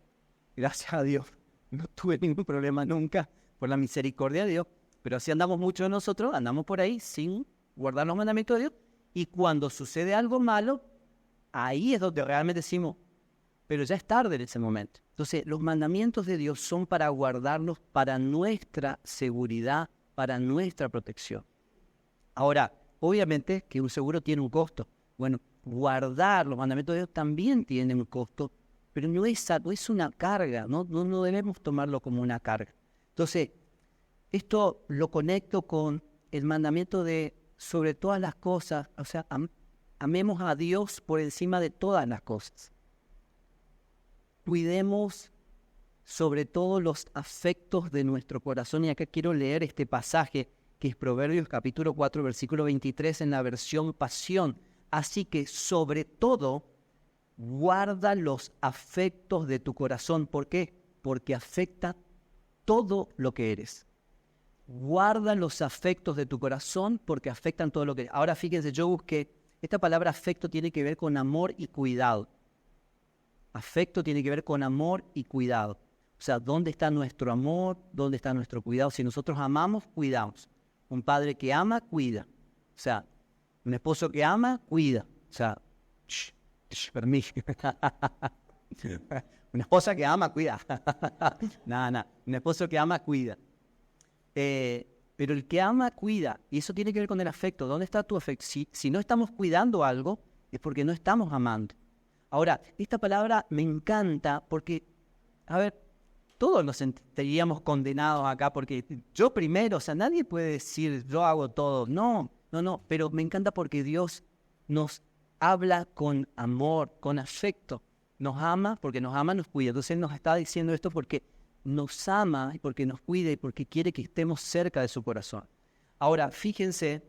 Gracias a Dios, no tuve ningún problema nunca, por la misericordia de Dios. Pero así andamos muchos de nosotros, andamos por ahí sin guardar los mandamientos de Dios. Y cuando sucede algo malo, ahí es donde realmente decimos, pero ya es tarde en ese momento. Entonces, los mandamientos de Dios son para guardarnos para nuestra seguridad, para nuestra protección. Ahora, obviamente que un seguro tiene un costo. Bueno, guardar los mandamientos de Dios también tiene un costo, pero no es una carga, no debemos tomarlo como una carga. Entonces, esto lo conecto con el mandamiento de sobre todas las cosas, o sea, amemos a Dios por encima de todas las cosas. Cuidemos sobre todo los afectos de nuestro corazón. Y acá quiero leer este pasaje que es Proverbios capítulo 4, versículo 23 en la versión Pasión. Así que sobre todo, guarda los afectos de tu corazón. ¿Por qué? Porque afecta todo lo que eres. Guarda los afectos de tu corazón porque afectan todo lo que eres. Ahora fíjense, yo busqué, esta palabra afecto tiene que ver con amor y cuidado. Afecto tiene que ver con amor y cuidado. O sea, ¿dónde está nuestro amor? ¿Dónde está nuestro cuidado? Si nosotros amamos, cuidamos. Un padre que ama, cuida. O sea, un esposo que ama, cuida. O sea, permiso. Una esposa que ama, cuida. Nada. Un esposo que ama, cuida. Pero el que ama, cuida. Y eso tiene que ver con el afecto. ¿Dónde está tu afecto? Si no estamos cuidando algo, es porque no estamos amando. Ahora, esta palabra me encanta porque, a ver, todos nos sentiríamos condenados acá porque yo primero, o sea, nadie puede decir yo hago todo. No, pero me encanta porque Dios nos habla con amor, con afecto. Nos ama, porque nos ama, nos cuida. Entonces Él nos está diciendo esto porque nos ama y porque nos cuida y porque quiere que estemos cerca de su corazón. Ahora, fíjense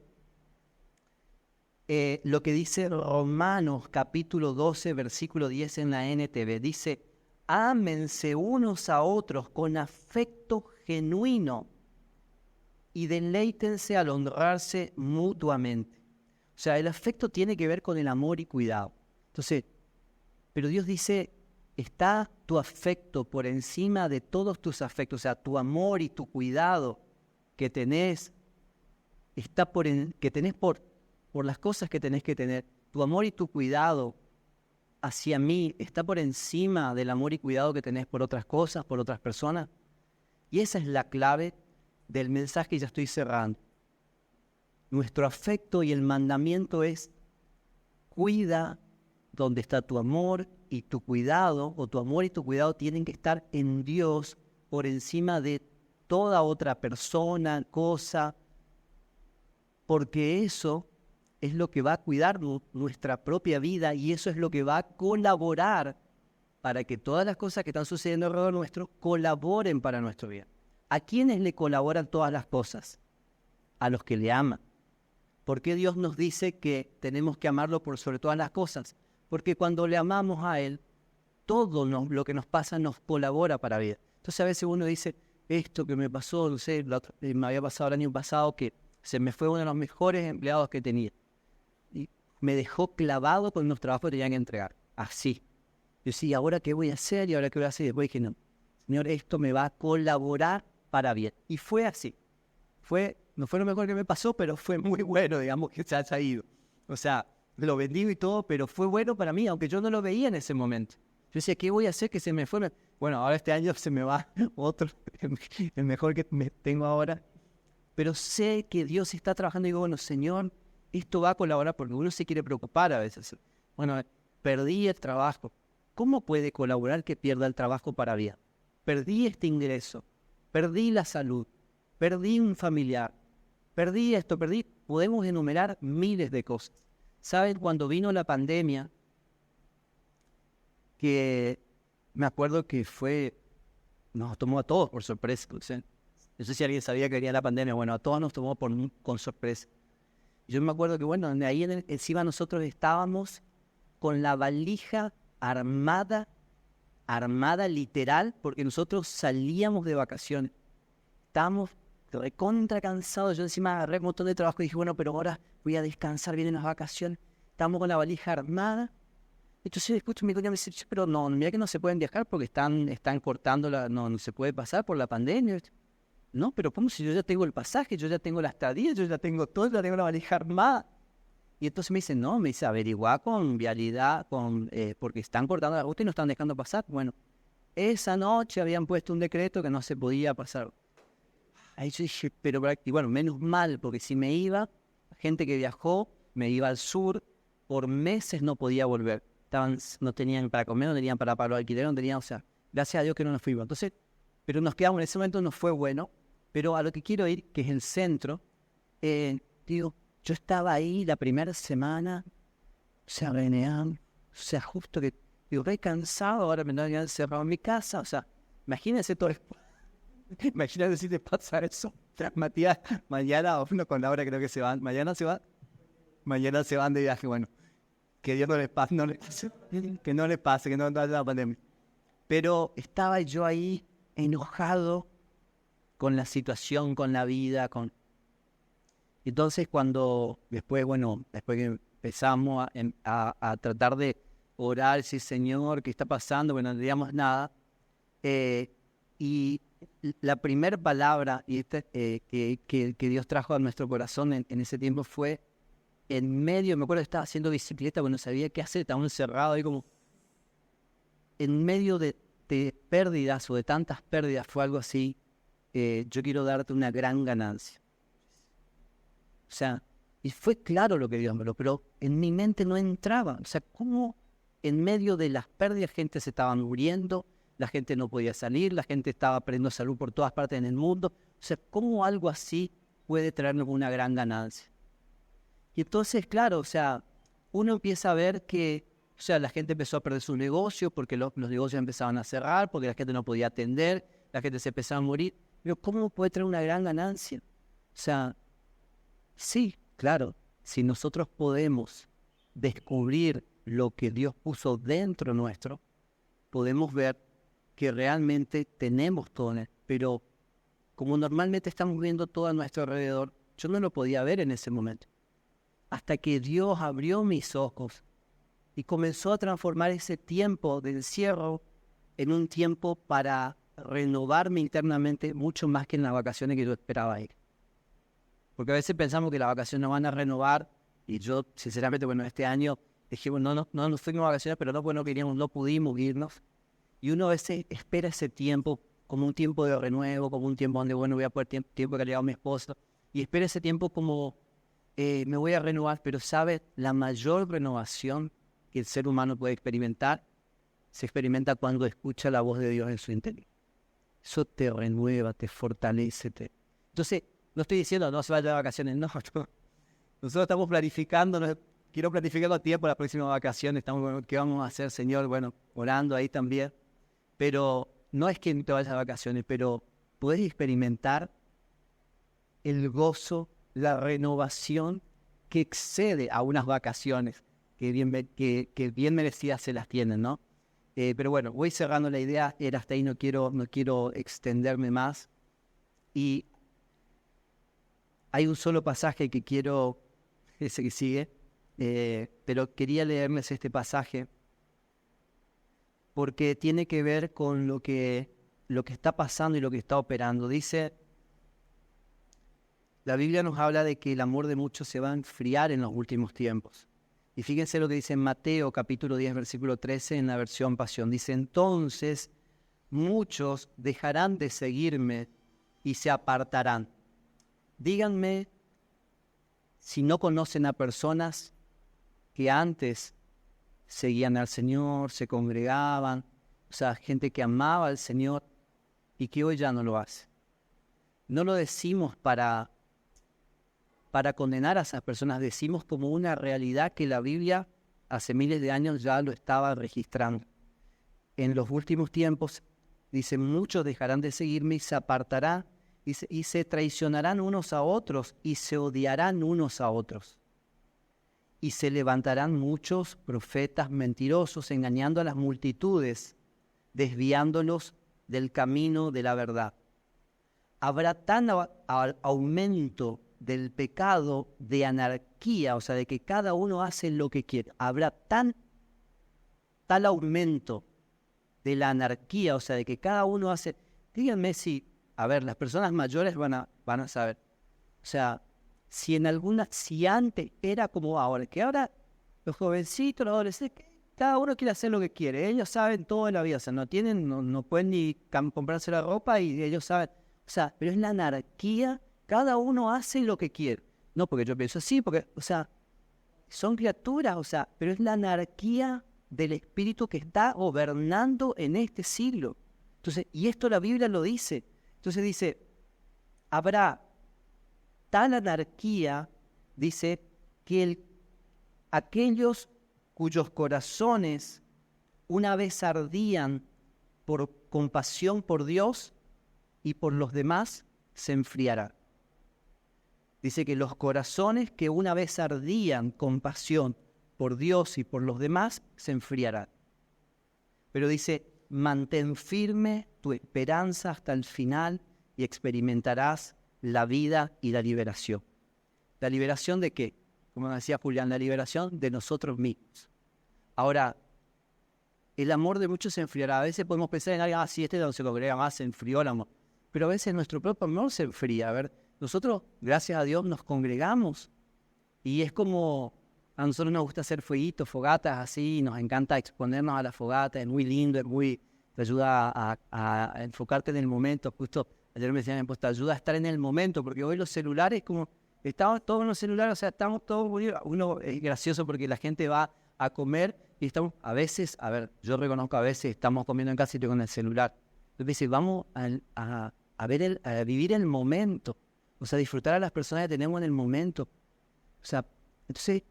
lo que dice Romanos capítulo 12, versículo 10 en la NTV. Dice, ámense unos a otros con afecto genuino y deleítense al honrarse mutuamente. O sea, el afecto tiene que ver con el amor y cuidado. Entonces, pero Dios dice, está tu afecto por encima de todos tus afectos. O sea, tu amor y tu cuidado que tenés, que tenés por las cosas que tenés que tener. Tu amor y tu cuidado hacia mí está por encima del amor y cuidado que tenés por otras cosas, por otras personas. Y esa es la clave del mensaje que ya estoy cerrando. Nuestro afecto y el mandamiento es cuida donde está tu amor y tu cuidado, o tu amor y tu cuidado tienen que estar en Dios por encima de toda otra persona, cosa, porque eso es lo que va a cuidar nuestra propia vida y eso es lo que va a colaborar para que todas las cosas que están sucediendo alrededor nuestro colaboren para nuestro bien. ¿A quiénes le colaboran todas las cosas? A los que le aman. ¿Por qué Dios nos dice que tenemos que amarlo por sobre todas las cosas? Porque cuando le amamos a Él, todo lo que nos pasa nos colabora para bien. Entonces a veces uno dice, esto que me pasó, no sé, me había pasado el año pasado que se me fue uno de los mejores empleados que tenía. Y me dejó clavado con los trabajos que tenían que entregar. Así. Yo decía, ¿ahora qué voy a hacer? ¿Y ahora qué voy a hacer? Y después dije, no, Señor, esto me va a colaborar para bien. Y fue así. No fue lo mejor que me pasó, pero fue muy bueno, digamos, que se haya ido. O sea, lo bendigo y todo, pero fue bueno para mí, aunque yo no lo veía en ese momento. Yo decía, ¿qué voy a hacer que se me fue? Bueno, ahora este año se me va otro, el mejor que tengo ahora. Pero sé que Dios está trabajando y digo, bueno, Señor, esto va a colaborar porque uno se quiere preocupar a veces. Bueno, perdí el trabajo. ¿Cómo puede colaborar que pierda el trabajo para bien? Perdí este ingreso, perdí la salud, perdí un familiar, perdí esto, podemos enumerar miles de cosas. ¿Saben? Cuando vino la pandemia, que me acuerdo que nos tomó a todos por sorpresa. No sé si alguien sabía que venía la pandemia, bueno, a todos nos tomó con sorpresa. Yo me acuerdo que, bueno, ahí encima nosotros estábamos con la valija armada literal, porque nosotros salíamos de vacaciones. Estábamos recontra cansados. Yo encima agarré un montón de trabajo y dije, bueno, pero ahora voy a descansar, vienen las vacaciones. Estábamos con la valija armada. Entonces escucho mi coña me dice, pero no, mira que no se pueden viajar porque están cortando, no se puede pasar por la pandemia. No, pero ¿cómo si yo ya tengo el pasaje, yo ya tengo la estadía, yo ya tengo todo, ya tengo la valija armada? Y entonces me dice, no, averiguá con vialidad, porque están cortando la ruta y no están dejando pasar. Bueno, esa noche habían puesto un decreto que no se podía pasar. Ahí yo dije, y bueno, menos mal, porque si me iba, la gente que viajó, me iba al sur, por meses no podía volver. No tenían para comer, no tenían para pagar los alquileres, no tenían, o sea, gracias a Dios que no nos fuimos. Entonces, pero nos quedamos, en ese momento no fue bueno, pero a lo que quiero ir, que es el centro, digo, yo estaba ahí la primera semana, o sea, renegando, o sea, justo que, digo, re cansado, ahora me han encerrado en mi casa, o sea, imagínense todo esto. Imagínate si te pasa eso. Matías, mañana, uno con Laura creo que se van, mañana se van de viaje, bueno, que Dios no les pase, que no les pase, que no haya la pandemia. Pero estaba yo ahí enojado con la situación, con la vida, Entonces después que empezamos a tratar de orar, sí, Señor, ¿qué está pasando? Bueno, no digamos nada. Y la primera palabra que Dios trajo a nuestro corazón en ese tiempo fue en medio, me acuerdo que estaba haciendo bicicleta, no sabía qué hacer, estaba encerrado ahí como en medio de pérdidas o de tantas pérdidas, fue algo así, yo quiero darte una gran ganancia. O sea, y fue claro lo que Dios me lo, pero en mi mente no entraba. O sea, cómo en medio de las pérdidas gente se estaba muriendo, la gente no podía salir, la gente estaba perdiendo salud por todas partes en el mundo. O sea, ¿cómo algo así puede traernos una gran ganancia? Y entonces, claro, o sea, uno empieza a ver que, o sea, la gente empezó a perder sus negocios porque los negocios empezaban a cerrar, porque la gente no podía atender, la gente se empezaba a morir. Pero ¿cómo puede traer una gran ganancia? O sea, sí, claro, si nosotros podemos descubrir lo que Dios puso dentro nuestro, podemos ver que realmente tenemos todo, pero como normalmente estamos viendo todo a nuestro alrededor, yo no lo podía ver en ese momento. Hasta que Dios abrió mis ojos y comenzó a transformar ese tiempo de encierro en un tiempo para renovarme internamente mucho más que en las vacaciones que yo esperaba ir. Porque a veces pensamos que las vacaciones nos van a renovar y yo, sinceramente, bueno, este año dijimos, no fuimos a vacaciones, pero no pudimos irnos. Y uno a veces espera ese tiempo como un tiempo de renuevo, como un tiempo donde, bueno, voy a poder tiempo que ha llegado mi esposa. Y espera ese tiempo como me voy a renovar, pero ¿sabe? La mayor renovación que el ser humano puede experimentar, se experimenta cuando escucha la voz de Dios en su interior. Eso te renueva, te fortalece. Entonces, no estoy diciendo no se vaya de vacaciones, no. Nosotros estamos planificando, quiero planificar a tiempo las próximas vacaciones, ¿qué vamos a hacer, Señor? Bueno, orando ahí también. Pero no es que te vayas de vacaciones, pero puedes experimentar el gozo, la renovación que excede a unas vacaciones que bien merecidas se las tienen, ¿no? Pero bueno, voy cerrando la idea, era hasta ahí, no quiero extenderme más. Y hay un solo pasaje que quiero, ese que sigue, pero quería leerles este pasaje porque tiene que ver con lo que está pasando y lo que está operando. Dice, la Biblia nos habla de que el amor de muchos se va a enfriar en los últimos tiempos. Y fíjense lo que dice en Mateo capítulo 10, versículo 13, en la versión Pasión. Dice, entonces muchos dejarán de seguirme y se apartarán. Díganme si no conocen a personas que antes seguían al Señor, se congregaban, o sea, gente que amaba al Señor y que hoy ya no lo hace. No lo decimos para condenar a esas personas, decimos como una realidad que la Biblia hace miles de años ya lo estaba registrando. En los últimos tiempos, dice, muchos dejarán de seguirme y se apartarán, y se traicionarán unos a otros y se odiarán unos a otros. Y se levantarán muchos profetas mentirosos, engañando a las multitudes, desviándolos del camino de la verdad. Habrá tan aumento del pecado de anarquía, o sea, de que cada uno hace lo que quiere. Habrá tal aumento de la anarquía, o sea, de que cada uno hace... Díganme si, a ver, las personas mayores van a saber. O sea, si antes era como ahora, que ahora los jovencitos, los adolescentes, cada uno quiere hacer lo que quiere. Ellos saben todo de la vida, o sea, no pueden ni comprarse la ropa y ellos saben. O sea, pero es la anarquía, cada uno hace lo que quiere. No porque yo pienso así, porque, o sea, son criaturas, o sea, pero es la anarquía del espíritu que está gobernando en este siglo. Entonces, y esto la Biblia lo dice. Entonces dice, habrá tal anarquía, dice, que aquellos cuyos corazones una vez ardían por compasión por Dios y por los demás, se enfriarán. Dice que los corazones que una vez ardían con pasión por Dios y por los demás, se enfriarán. Pero dice, mantén firme tu esperanza hasta el final y experimentarás la vida y la liberación. ¿La liberación de qué? Como decía Julián, la liberación de nosotros mismos. Ahora, el amor de muchos se enfriará. A veces podemos pensar en alguien, sí, este no se congrega más, se enfrió el amor. Pero a veces nuestro propio amor se enfría. A ver, nosotros, gracias a Dios, nos congregamos. Y es como, a nosotros nos gusta hacer fueguitos, fogatas así, nos encanta exponernos a la fogata, es muy lindo, te ayuda a enfocarte en el momento. Justo ayer me decían, pues te ayuda a estar en el momento, porque hoy los celulares, como estamos todos en los celulares, o sea, estamos todos, uno es gracioso porque la gente va a comer y estamos, a veces, a ver, yo reconozco a veces estamos comiendo en casa y estoy con el celular. Entonces dice, vamos a vivir el momento, o sea, disfrutar a las personas que tenemos en el momento. O sea, entonces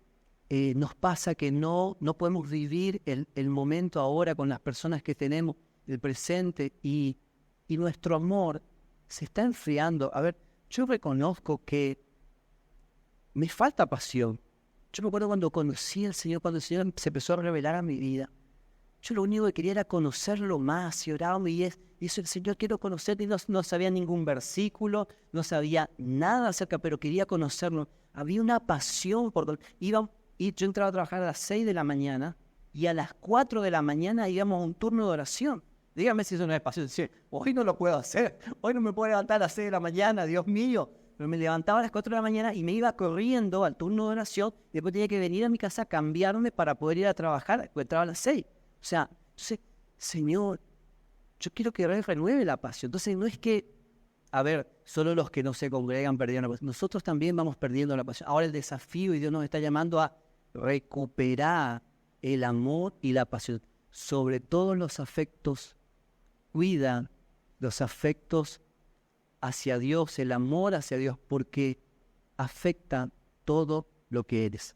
nos pasa que no podemos vivir el momento ahora con las personas que tenemos, el presente, y nuestro amor se está enfriando. A ver, yo reconozco que me falta pasión. Yo me acuerdo cuando conocí al Señor, cuando el Señor se empezó a revelar a mi vida. Yo lo único que quería era conocerlo más, y oraba y eso, el Señor, quiero conocerte, y no sabía ningún versículo, no sabía nada acerca, pero quería conocerlo. Había una pasión por... yo entraba a trabajar a las 6 de la mañana, y a las 4 de la mañana íbamos a un turno de oración. Dígame si eso no es pasión. Sí, hoy no lo puedo hacer, hoy no me puedo levantar a las 6 de la mañana, Dios mío. Pero me levantaba a las 4 de la mañana y me iba corriendo al turno de oración, y después tenía que venir a mi casa a cambiarme para poder ir a trabajar, porque entraba a las 6. O sea, entonces, Señor, yo quiero que renueve la pasión. Entonces, no es que, a ver, solo los que no se congregan perdieron la pasión. Nosotros también vamos perdiendo la pasión. Ahora el desafío, y Dios nos está llamando a recuperar el amor y la pasión. Sobre todos los afectos, cuida los afectos hacia Dios, el amor hacia Dios, porque afecta todo lo que eres.